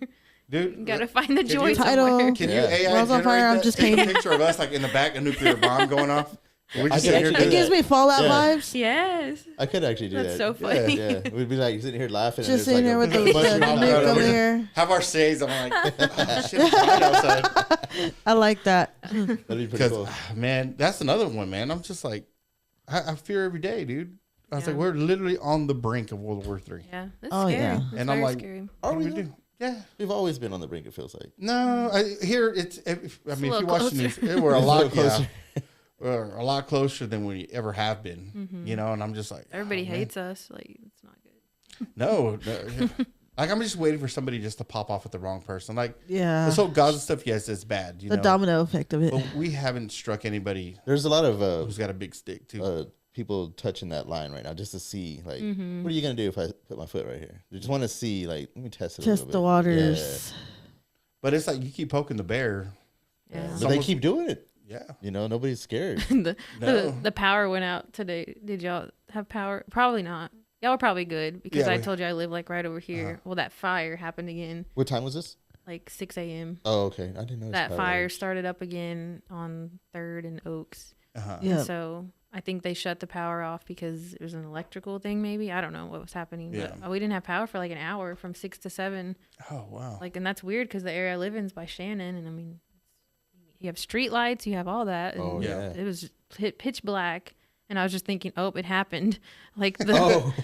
dude. got to find the joy you- Title. somewhere. Can Yeah. you AI World's on generate fire, I'm that? just Take a painting. picture of us like in the back, a nuclear bomb going off. We I just could sit here actually doing It gives that. me Fallout Yeah. vibes. Yes, I could actually do that's that. so funny. Yeah, we'd be like sitting here laughing. Just and sitting there with the mushroom all nuke around over us. here. Have our saves. I'm like, oh, shit, it's fine outside. I like that. That'd be pretty Because cool. man, that's another one, man. I'm just like, I fear every day, dude. I was Yeah. like, we're literally on the brink of World War III. Yeah, that's Oh, scary. yeah. That's And I'm very like, scary. What Are do we we do? Yeah. We've always been on the brink. It feels like. No, here it's. I mean, if little you watch the news, we're a It's a lot little closer. we're a lot closer than we ever have been. You know, and I'm just like, Everybody oh, man. hates us. Like it's not good. No, like I'm just waiting for somebody just to pop off with the wrong person. Like Yeah. this whole Gaza stuff, yes, it's bad. You The know, domino effect of it. but we haven't struck anybody There's a lot of who's got a big stick too. people touching that line right now just to see like Mm-hmm. what are you gonna do if I put my foot right here? They just want to see like let me test it. a Test little the bit. waters. But it's like you keep poking the bear. Yeah. Yeah. But they Someone's- keep doing it. Yeah. You know, nobody's scared. the, No. the power went out today. Did y'all have power? Probably not. Y'all were probably good because Yeah, I we- told you I live like right over here. Well, that fire happened again, What time was this? like 6 a.m. Oh, okay. I didn't know That fire started up again on 3rd and Oaks. Uh-huh. Yeah. And so I think they shut the power off because it was an electrical thing, maybe. I don't know what was happening. Yeah. But we didn't have power for like an hour from 6 to 7. Oh wow. Like, and that's weird because the area I live in is by Shannon. And I mean, you have street lights, you have all that. And Oh Yeah. yeah. it was pitch black. And I was just thinking, oh, it happened. Like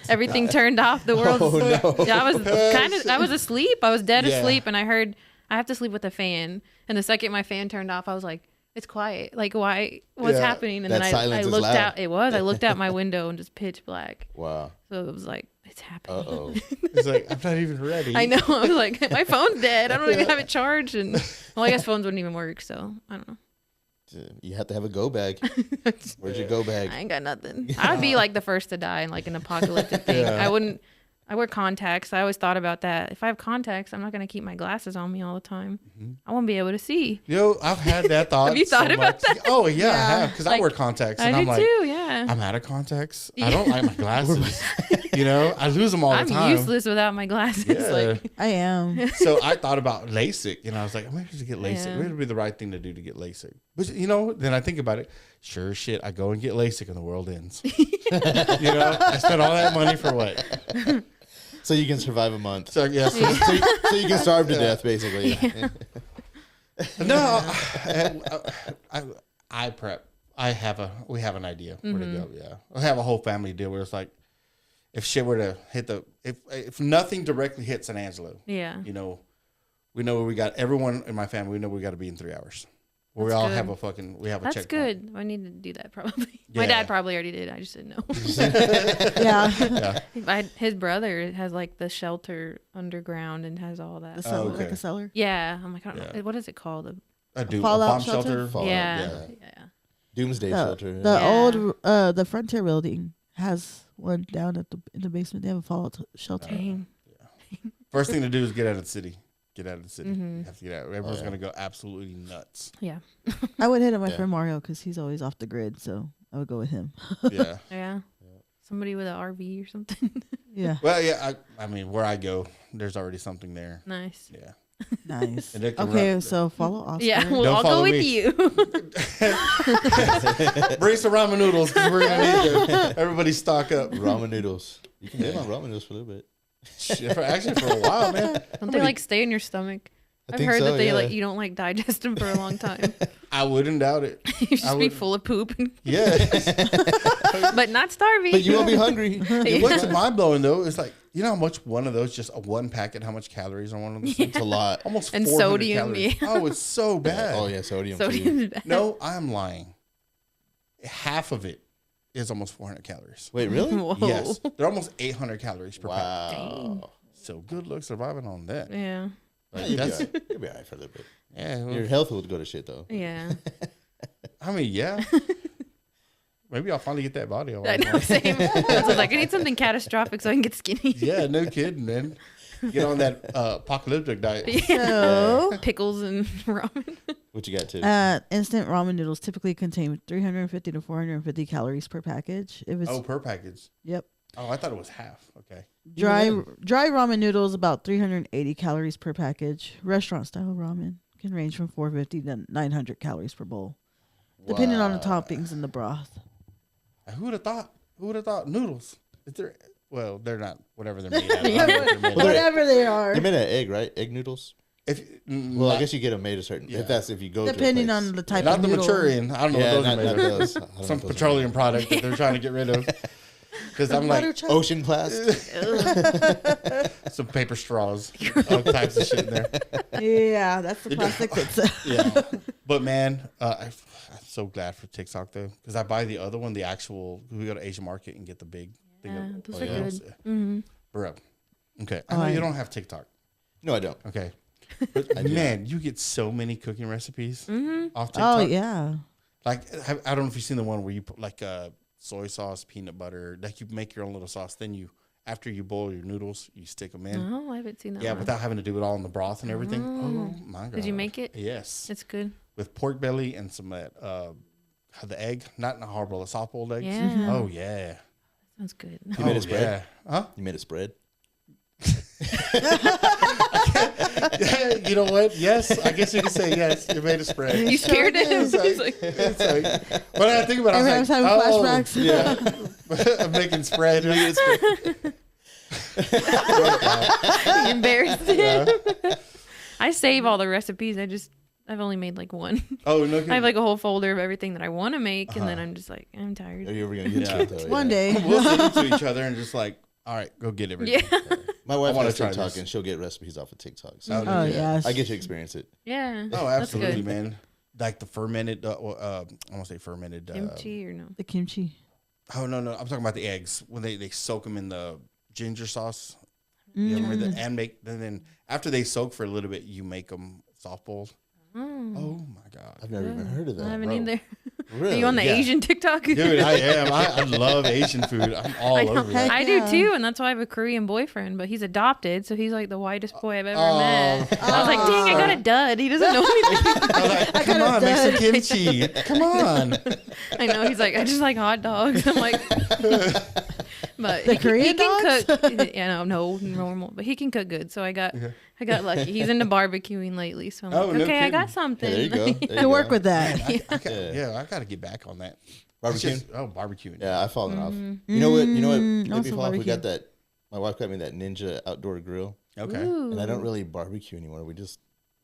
everything God. turned off. The world. Oh, no. Yeah, I was asleep. I was dead Yeah. asleep. And I heard, I have to sleep with a fan. And the second my fan turned off, I was like, it's quiet. Like, why? What's Yeah. happening? And That then I silence is looked loud. out. It was. I looked out my window and just pitch black. Wow. So it was like, it's happening. Uh oh. It's like I'm not even ready. I know. I was like, my phone's dead. I don't even have it charged. And well, I guess phones wouldn't even work. So I don't know. You have to have a go bag. Where's your go bag? I ain't got nothing. I would be like the first to die in like an apocalyptic thing. Yeah. I wouldn't. I wear contacts. I always thought about that. If I have contacts, I'm not going to keep my glasses on me all the time. I won't be able to see. Yo, I've had that thought. Have you thought about that? Oh yeah, I have because I Like, wear contacts I and do I'm like, too. Yeah. I'm out of contacts. I don't like my glasses. You know, I lose them all I'm the time. useless without my glasses. Yeah. Like, I am. So I thought about LASIK, and I was like, maybe I should get LASIK. Yeah. Maybe it'd be the right thing to do to get LASIK. But you know, then I think about it. Sure as shit, I go and get LASIK, and the world ends. You know, I spent all that money for what? So you can survive a month. So yes, So you can starve to death, basically. no, I prep. We have an idea where to go. Yeah, I have a whole family deal where it's like, if shit were to hit if nothing directly hits San Angelo, yeah. you know, we know where we got everyone in my family. We know we got to be in 3 hours. We That's all good. have a That's checkpoint. good. I need to do that probably. Yeah. My dad probably already did. I just didn't know. Yeah. His brother has like the shelter underground and has all that. The cellar, okay. like a cellar. Yeah. I'm like, I don't Yeah. know. What is it called? A Fallout bomb shelter? shelter. Fallout, Yeah. yeah. Yeah. Doomsday shelter. The Yeah. old the Frontier building has one down in the basement. They have a fallout shelter. Dang. First thing to do is get out of the city. Get out of the city. Mhm. You have to get out. Everyone's yeah. gonna go absolutely nuts. Yeah. I would hit up my Yeah. friend Mario because he's always off the grid, so I would go with him. Yeah. Yeah. Somebody with an RV or something. Yeah, Well, yeah. I mean, where I go, there's already something there. Nice. Yeah. nice. And they can Okay, run- so follow Oscar. Yeah. Well, Don't I'll go follow with me. you. Bring some ramen noodles because we're gonna need to. Everybody stock up. Ramen noodles. You can live on ramen noodles for a little bit. Shit, actually, for a while, man. Don't they like stay in your stomach? I I've think heard so, that they yeah. like you don't like digest them for a long time. I wouldn't doubt it. You I just be would- full of poop, Yeah. but not starving. But you won't be hungry. What's mind blowing though is like, you know how much one of those, just a one packet, how much calories on one of those? It's a lot. Almost And 400 sodium, calories. yeah. Oh, it's so bad. Oh yeah, sodium. too. Sodium's bad. No, I'm lying. half of it is almost 400 calories. Wait, really? Whoa. Yes, they're almost 800 calories per pack. Wow. So good luck surviving on that. Yeah. Yeah, Like, you'll that's, be all right for a little bit. yeah, well, Your health will go to shit though. Yeah. I mean, yeah. Maybe I'll finally get that body on. I know, same. I was like, I need something catastrophic so I can get skinny. Yeah, no kidding, man. Get on that apocalyptic diet. So, Pickles and ramen. What you got to? instant ramen noodles typically contain 350 to 450 calories per package. If it's Per package. yep. Oh, I thought it was half. Okay. Dry ramen noodles about 380 calories per package. Restaurant style ramen can range from 450 to 900 calories per bowl, depending on the toppings in the broth. Who would have thought? Who would have thought noodles? Is there? Well, they're not. Whatever they're made out of. I don't know what they're made out of. Whatever they are, They made an egg, right? Egg noodles. If Well, I guess you get them made a certain. Yeah. If you go depending to a place. on the type not of the noodle. Manchurian. I don't know Yeah, what those not are made of. those. I don't know Some what those are. petroleum product that they're trying to get rid of. Because I'm like Ocean plastic. some paper straws, all types of shit in there. Yeah, that's the plastic that's. Yeah, but man, I'm so glad for TikTok though, because I buy the other one, the actual. We go to Asian Market and get the big thing. Yeah, of those are oils. good. Mm-hmm. Bro, okay. I know you don't have TikTok. No, I don't. Okay, but man, you get so many cooking recipes off TikTok. Oh yeah. Like I don't know if you've seen the one where you put like soy sauce, peanut butter, like you make your own little sauce. Then you, after you boil your noodles, you stick them in. Oh, I haven't seen that. Yeah, one. without having to do it all in the broth and everything. Oh my god! Did you make it? Yes, It's good. with pork belly and some the egg, not in a hard boiled, soft boiled eggs. Yeah. Oh yeah. Sounds good. You made Oh, a spread? Yeah. Huh? You made a spread. Yeah, you know what? Yes, I guess you could say yes. You made a spread. You scared him. It's like- He's like, it's like, but I think about it, Every I was time like, having oh, flashbacks. yeah, I'm making spread. embarrassed. Yeah. I save all the recipes. I've only made like one. Oh no! I have like a whole folder of everything that I want to make, and then I'm just like, I'm Are tired. you ever gonna get to it though? One Yeah. day. We'll send it to each other and just like, all right, go get everything. Yeah. My wife wanna has try TikTok this. and she'll get recipes off of TikTok. So Oh yes. I get to experience it. Yeah. Oh, That's absolutely, good. man. Like the fermented, I want to say fermented. Kimchi or no? The kimchi. Oh no, I'm talking about the eggs when they soak them in the ginger sauce. You ever made that? And then after they soak for a little bit, you make them soft boiled. Oh my god, I've never even heard of that. I haven't bro. either. Really? Are you on the Yeah. Asian TikTok? dude, I am. I love Asian food. I'm all I know. over that. I Yeah. do too, and that's why I have a Korean boyfriend. But he's adopted, so he's like the whitest boy I've ever Oh. met. I was like, dang, I got a dud. He doesn't know anything. I was like, come on, make some kimchi. Come on. I know. He's like, I just like hot dogs. I'm like, but The he Korean can dogs? cook. Yeah, no, normal, but he can cook good. So I got lucky. He's into barbecuing lately, so I'm Oh, like, no okay, I kidding. got something. There you go. There To you work go. with that. I got to get back on that. Barbecue. Barbecuing. Yeah, I've fallen off. You know what? You know what? Let also me fall off. We barbecue. got that. My wife got me that Ninja outdoor grill, Okay. Ooh, and I don't really barbecue anymore. We just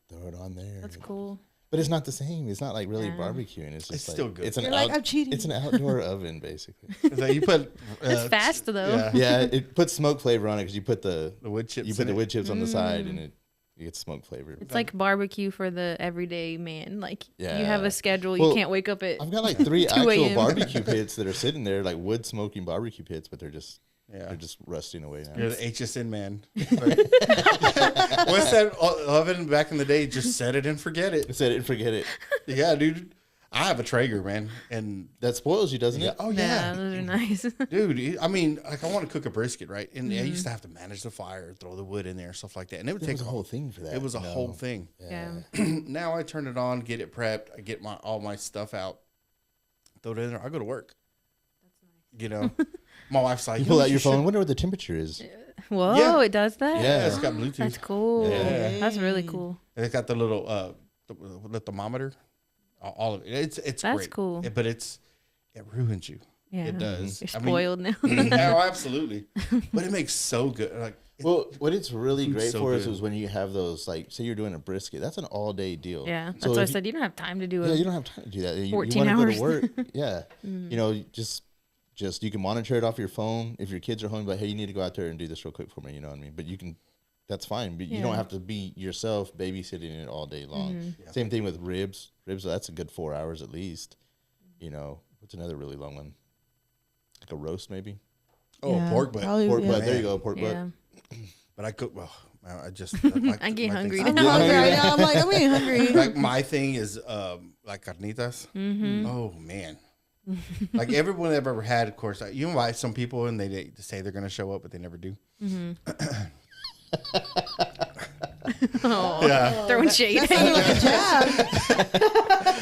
throw it on there. that's cool. But it's not the same. It's not like really Yeah. barbecuing. It's just It's like, still good. It's an You're like, I'm cheating. It's an outdoor oven, basically. So you put. It's fast though. Yeah. Yeah, it puts smoke flavor on it because you put the The wood chips. you put in the it. wood chips on the side, and you get smoke flavor. It's like barbecue for the everyday man. Like you have Yeah. a schedule. Well, You can't wake up at. I've got like 3 2 actual a.m. barbecue pits that are sitting there, like wood smoking barbecue pits, but they're just Yeah. rusting away now. You're the HSN man. What's that oven back in the day? Just set it and forget it. Set it and forget it. Yeah, dude. I have a Traeger, man, and That spoils you, doesn't it? oh Yeah, yeah, those are nice. dude. I mean, like I want to cook a brisket, right? And I used to have to manage the fire, throw the wood in there, stuff like that, and it would It take was a whole thing for that. It was a No. whole thing. Yeah. Now I turn it on, get it prepped, I get all my stuff out, throw it in there. I go to work. You know, my wife's like, You pull know out what your should- phone. Wonder what the temperature is. Whoa, Yeah. it does that. Yeah, it's got Bluetooth. That's cool. Yeah. That's really cool. And it's got the little the thermometer. All of it. It's That's great. cool. But it ruins you. Yeah. It does. You're I mean, spoiled now. no, absolutely. But it makes so good. Like, Well, what it's really Food's great so for us good. is when you have those, like, say you're doing a brisket. That's an all-day deal. Yeah. That's So why I if you- said you don't have time to do Yeah, it. you don't have time to do that. You 14 want to go hours. to work. Yeah. You know, just you can monitor it off your phone. If your kids are home, but hey, you need to go out there and do this real quick for me. You know what I mean? But you can. That's fine. But you don't Yeah. have to be yourself babysitting it all day long. Yeah. Same thing with ribs. Ribs. That's a good 4 hours at least. You know, What's another really long one? Like a roast, maybe. Oh, Yeah, pork butt. probably, Pork yeah. butt. There you go, pork Yeah. butt. But I cook. Well, I just. I get hungry I'm now. hungry right now. I'm like, I'm getting hungry. Like my thing is like carnitas. Mm-hmm. Oh man. Like everyone I've ever had, of course, you invite some people and they say they're going to show up, but they never do. Mm-hmm. Oh, Yeah. throwing shade. That sounded like a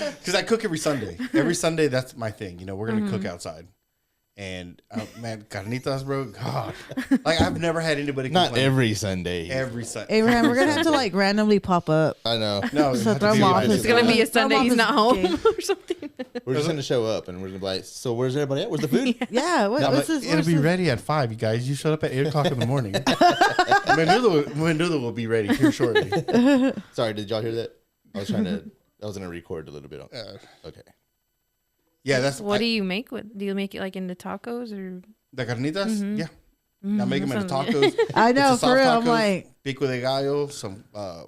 jab. Because I cook every Sunday. Every Sunday, that's my thing. You know, we're going to cook outside. And man, carnitas, bro. God. Like I've never had anybody Not complain. every Sunday. Every Sunday. Abraham, we're gonna have to like randomly pop up. I know. No, So it throw has to him be off right. his- It's gonna be a Throw him Sunday. off He's his not home game. or something. We're just gonna show up and we're gonna be like, so where's everybody at? Where's the food? Yeah, what, I'm what's like, this? it'll what's be this? ready at 5, you guys. You showed up at 8 o'clock in the morning. Menudo will be ready here shortly. Sorry, did y'all hear that? I was gonna record a little bit on. Okay. Yeah, that's What do you make with? Do you make it like into tacos or? the carnitas. Mhm. Yeah, I make them into Sounds- tacos. I know, It's a for real. soft I'm tacos, like, pico de gallo, some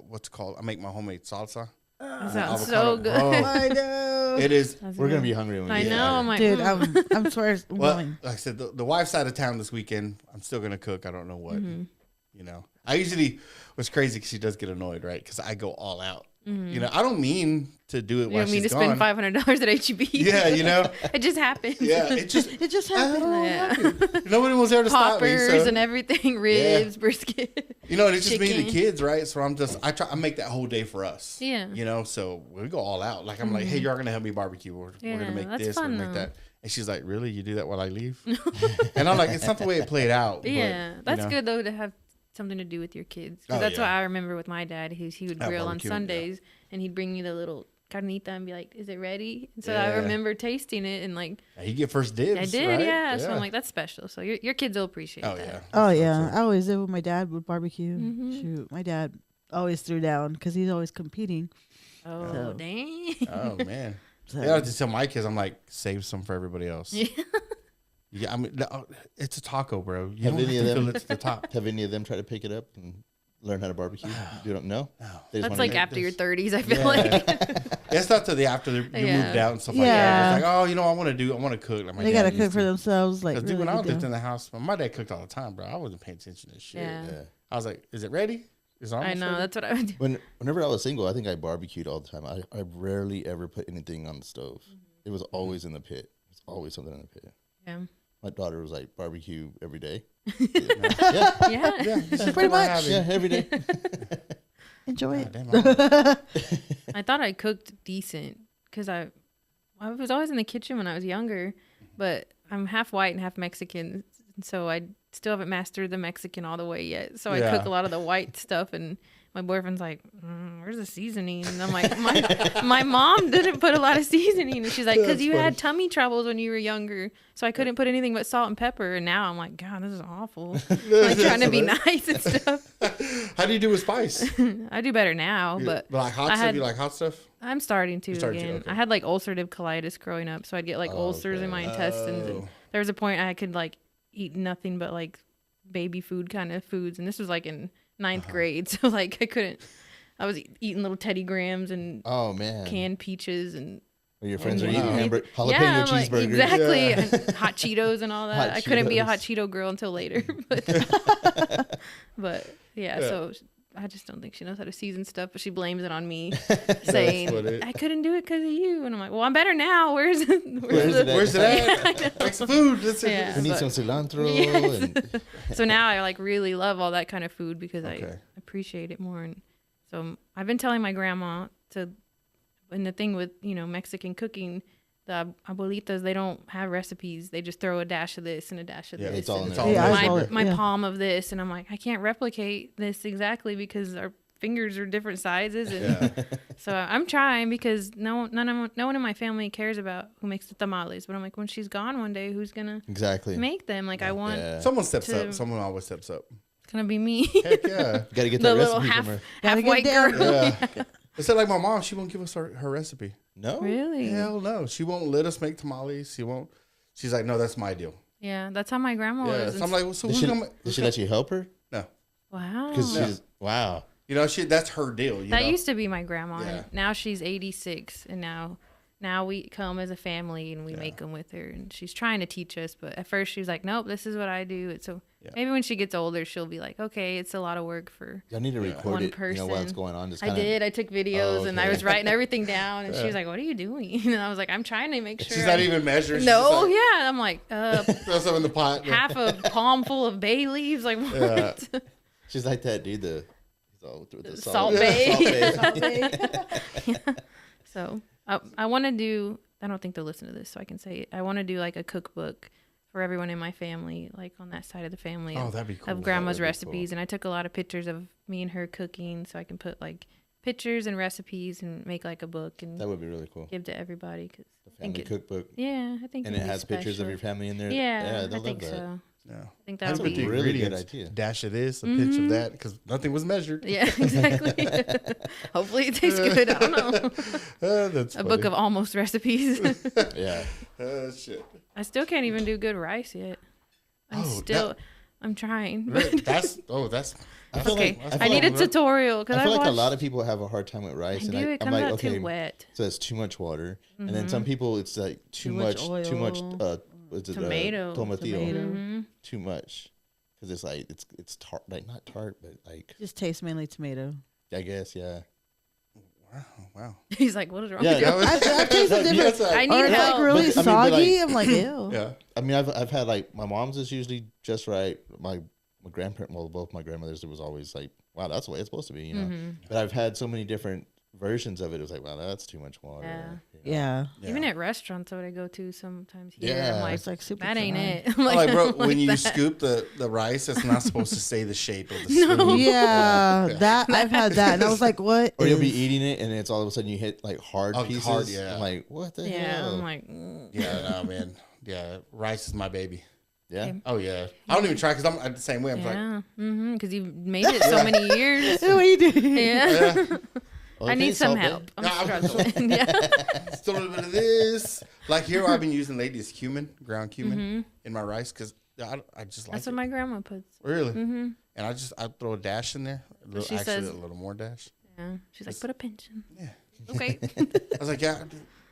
what's it called? I make my homemade salsa. That sounds Avocado. so good. Bro, I know. it is. That's We're gonna good. be hungry when we I get know. there. I'm like, Dude, mm. I'm swear. Well, like I said, the wife's out of town this weekend. I'm still gonna cook. I don't know what. You know, I usually was crazy because she does get annoyed, right? Because I go all out. You know, I don't mean to do it You while don't mean she's to gone. spend $500 at HEB. Yeah, you know. It just happens. Yeah, it just happened. Yeah. nobody was there to stop me. Poppers So, and everything, ribs, brisket. you know, and it's just me and the chicken. kids, right? So I make that whole day for us. Yeah. You know, so we go all out. Like I'm like, hey, you're gonna help me barbecue. We're Yeah, gonna make that's this. We're fun, gonna make though. that. And she's like, really? You do that while I leave? And I'm like, it's not the way it played out. But, Yeah, that's you know. good though to have something to do with your kids. 'Cause Oh, that's yeah. what I remember with my dad. He would Oh, grill on barbecue, yeah. Sundays, and he'd bring me the little carnita and be like, "Is it ready?" And so Yeah. I remember tasting it and like Yeah, you get first dibs. I did, right? yeah. So I'm like, that's special. So your kids will appreciate oh that. yeah. Oh yeah, I always did when my dad would barbecue. Mhm. Shoot, my dad always threw down because he's always competing. Oh So- dang. Oh man. So, Yeah, I just tell my kids, I'm like, save some for everybody else. Yeah. Yeah, I mean, no, it's a taco, bro. You Have don't have any to of fill them- it to the top. Have any of them tried to pick it up and learn how to barbecue? You don't know? No. They just That's wanna like make- after your 30s, I feel Yeah. like. It's not till the after you Yeah. moved out and stuff like Yeah. that. It's like, oh, you know, I want to cook. Like my they dad gotta used cook for to. themselves. Like, 'Cause, dude, really when I good lived deal. in the house, my dad cooked all the time, bro. I wasn't paying attention to shit. Yeah. Yeah. I was like, is it ready? Is it I almost know. ready? That's what I would do. Whenever I was single, I think I barbecued all the time. I rarely ever put anything on the stove. It was always in the pit. It's always something in the pit. Yeah. My daughter was like, barbecue every day. Yeah. Yeah, this is Pretty what we're much. having. Yeah, every day. Enjoy God it. damn, I thought I cooked decent because I was always in the kitchen when I was younger, but I'm half white and half Mexican, so I still haven't mastered the Mexican all the way yet. So I Yeah. cook a lot of the white stuff, and my boyfriend's like, "Where's the seasoning?" And I'm like, "My mom didn't put a lot of seasoning," and she's like, "Because That's you funny. had tummy troubles when you were younger, so I couldn't put anything but salt and pepper." And now I'm like, "God, this is awful." Like trying to be nice and stuff. How do you do with spice? I do better now, but like hot I stuff? had- You like hot stuff? I'm starting to starting to, again. okay. I had like ulcerative colitis growing up, so I'd get like ulcers in my intestines. And Oh. there was a point I could like eat nothing but like baby food kind of foods, and this was like in ninth grade, so like I couldn't. I was eating little Teddy Grahams and Oh, man. canned peaches and Or your friends are Oh, eating wow. jalapeno yeah, I'm like, cheeseburgers. exactly, Yeah. and hot Cheetos and all that. Hot I couldn't be a Cheetos. hot Cheeto girl until later, but yeah. So I just don't think she knows how to season stuff, but she blames it on me, saying what it- I couldn't do it because of you. And I'm like, well, I'm better now. Where's Where's it at? Where's it at? Make some food. Let's Yeah. We need but- some cilantro. Yes. And So now I like really love all that kind of food because I Okay. appreciate it more. And so I've been telling my grandma to, and the thing with, Mexican cooking, the abuelitas, they don't have recipes. They just throw a dash of this and a dash of Yeah, this. it's all and in there. Yeah, I my call it- my yeah. palm of this. And I'm like, I can't replicate this exactly because our fingers are different sizes. And Yeah. so I'm trying because no one in my family cares about who makes the tamales. But I'm like, when she's gone one day, who's going to exactly. make them? Like I want, Yeah. Someone steps To- up. Someone always steps up. it's going to be me. Heck yeah. Got to get The that little recipe half from her. Gotta get white down. girl. Yeah. It's like my mom. She won't give us her recipe. No? Really? Hell no. She won't let us make tamales. She won't. She's like, no, that's my deal. Yeah, that's how my grandma Yeah. was. So I'm like, well, so Did who's she, gonna? did she let you help her? No. wow. Because Yeah. she's, wow. You know, that's her deal. You That know? used to be my grandma. Yeah. And now she's 86, and now now we come as a family and we make them with her. And she's trying to teach us, but at first she was like, nope, this is what I do. And so maybe when she gets older, she'll be like, okay, it's a lot of work for I need to record one it, person. while it's going on. Just I did. I took videos and I was writing everything down. And she was like, what are you doing? And I was like, I'm trying to make sure. She's not even measuring. No, like, yeah. And I'm like, throw some in the pot. Half a palm full of bay leaves. Like, what? Yeah. She's like that dude, the Salt Bay. Salt Bay. So I want to do, I don't think they'll listen to this, so I can say it. I want to do like a cookbook for everyone in my family, like on that side of the family. Oh, that'd be cool. Of grandma's recipes. Cool. And I took a lot of pictures of me and her cooking, so I can put like pictures and recipes and make like a book. And that would be really cool. Give to everybody. Cause the family cookbook. Yeah, I think. And it has pictures of your family in there. Yeah, they'll I think love that. so. Yeah, I think that would be a really good idea. Dash of this, a pinch of that, because nothing was measured. Yeah, exactly. Hopefully it tastes good. I don't know. That's a book of almost recipes. Yeah. Shit. I still can't even do good rice yet. I'm trying. That's I feel okay. like, I need a tutorial because I feel like a lot of people have a hard time with rice. It comes out too wet. So it's too much water, and then some people it's like too much oil. tomato. Mm-hmm. Too much, because it's like it's tart, like not tart, but like just tastes mainly tomato. I guess, yeah. Wow. He's like, what is wrong? Yeah, I've tasted different. I need help. Like really soggy. I'm like, ew. Yeah. I mean, I've had like my mom's is usually just right. My grandparent, well, both my grandmothers, it was always like, wow, that's the way it's supposed to be, you know. Mm-hmm. But I've had so many different versions of it. It was like, wow, that's too much water. Yeah. You know? Yeah. Even at restaurants that I go to sometimes here, Yeah. I'm like, It's like super that ain't dry. it. I'm like, bro, when you that. scoop the rice, it's not supposed to stay the shape of the spoon. No. Yeah, that I've had that, and I was like, "What?" Or you'll be is- eating it, and it's all of a sudden you hit like hard pieces. Hard, yeah. I'm like, what the Yeah, hell? I'm like, Yeah, no, man. Yeah, rice is my baby. Yeah. Oh, yeah. I don't even try because I'm the same way. I'm like, yeah, because you've made it so many years. What are you doing? Yeah. Well, I okay, need some salt help. bay. I'm struggling. Yeah. just a little bit of this. Like here, I've been using lately is cumin, ground cumin in my rice because I just like That's it. what my grandma puts. Really? And I throw a dash in there. She says- a little more dash. Yeah. She's like, put a pinch in. Yeah. Okay. I was like, yeah.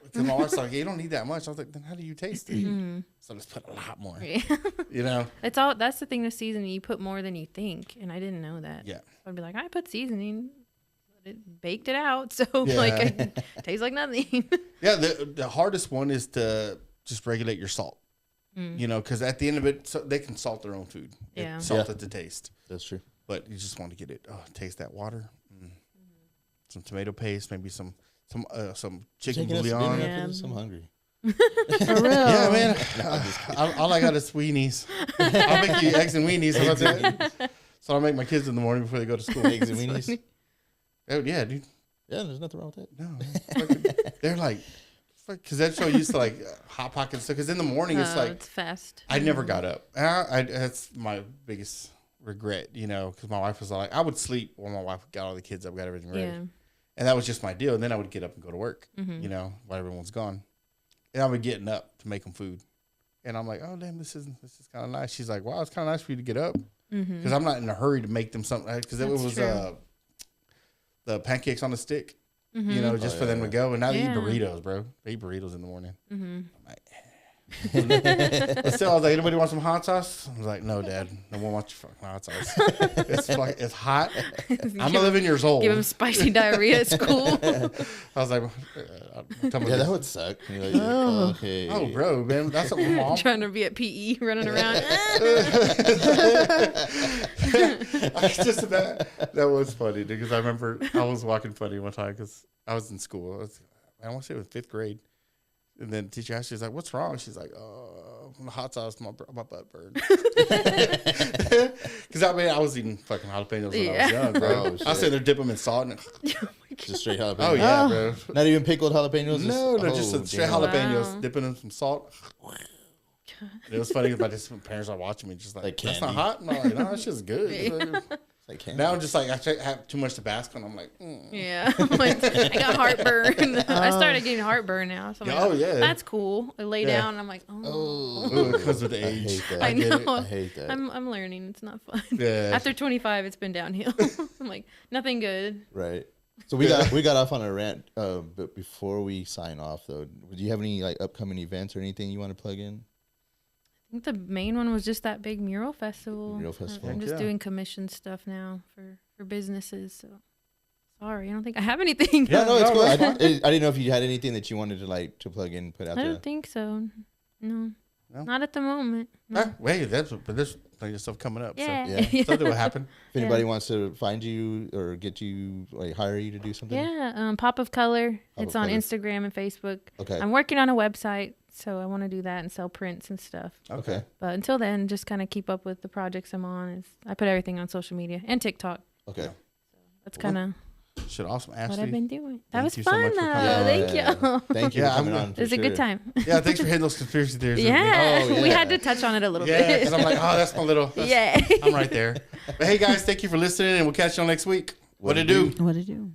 Because my wife's like, you don't need that much. I was like, then how do you taste it? So let's put a lot more. Yeah. You know? That's the thing with seasoning. You put more than you think. And I didn't know that. Yeah. So I'd be like, I put seasoning. It baked it out. So Yeah. like it tastes like nothing. Yeah. The hardest one is to just regulate your salt. You know, because at the end of it, so they can salt their own food. Yeah. Salt it to taste. That's true. But you just want to get it. Oh, taste that water. Some tomato paste, maybe some chicken Taking us to dinner bouillon. after Yeah. this? I'm hungry. For real. Yeah, man. All I got is weenies. I'll make you eggs and weenies. How about that? So I'll make my kids in the morning before they go to school. Eggs and weenies. Oh, yeah, dude. Yeah, there's nothing wrong with that. No. They're like, because that show used to like Hot Pocket stuff. Because in the morning, it's like, It's fast. I never got up. That's my biggest regret, you know, because my wife was like, I would sleep when my wife got all the kids up, got everything ready. Yeah. And that was just my deal. And then I would get up and go to work, you know, while everyone's gone. And I would be getting up to make them food. And I'm like, oh, damn, this is kind of nice. She's like, wow, it's kind of nice for you to get up. Because I'm not in a hurry to make them something. Because it was true. the pancakes on the stick, you know, just for them to go. And now they eat Yeah. burritos, bro. They eat burritos in the morning. I'm like, but still, I was like, anybody want some hot sauce? I was like, no, Dad. No one wants your fucking hot sauce. it's hot. I'm 11 years old. Give him spicy diarrhea at school. I was like, Yeah, that would suck. You're like, okay. oh, bro, man, that's what my mom. Trying to be at PE, running around. That was funny because I remember I was walking funny one time because I was in school. I want to say it was 5th grade. And then the teacher asked, she's like, what's wrong? She's like, oh, the hot sauce, my butt burned. Because I was eating fucking jalapenos when I was young, bro. Oh, I was shit. sitting there dipping them in salt. And, Just straight jalapenos. oh, yeah, bro. Not even pickled jalapenos? No, just straight damn. jalapenos, Wow. dipping in some salt. It was funny because my parents are watching me, just like that's not candy. hot. And I'm like, no, that's just good. Like candy. Now I'm just like, I have too much Tabasco, and I'm like, Yeah. I'm like, I got heartburn. I started getting heartburn now. So I'm like, Oh, yeah. That's cool. I lay Yeah. down and I'm like, oh. ooh, because of the I age. hate that. I get it. know. I hate that. I'm learning. It's not fun. Yeah. After 25, it's been downhill. I'm like, nothing good. Right. So we got off on a rant, but before we sign off though, do you have any like upcoming events or anything you want to plug in? I think the main one was just that big mural festival. I'm just Yeah. doing commission stuff now for businesses. So sorry, I don't think I have anything. Yeah, no, it's No, cool. I that's didn't know if you had anything that you wanted to like to plug in, put out I there. don't think so. No, No? not at the moment. No. Wait, but there's plenty of stuff coming up. Yeah. So something will happen. If anybody wants to find you or get you, like hire you to do something. Yeah, Pop of Color. It's of on Color. Instagram and Facebook. Okay. I'm working on a website, so I want to do that and sell prints and stuff. Okay. But until then, just kind of keep up with the projects I'm on. I put everything on social media and TikTok. Okay. That's kind of Shit, awesome, what I've Ashley. been doing. That thank was you so fun, much though. for coming Thank Yeah. you. Thank you Yeah, for coming I'm- on. It was a good time. Yeah, thanks for hitting those conspiracy theories. with me. Yeah. Oh, We yeah. had to touch on it a little Yeah, bit. because I'm like, oh, that's my little. Yeah. I'm right there. But hey, guys, thank you for listening, and we'll catch you on next week. What to do? What to do?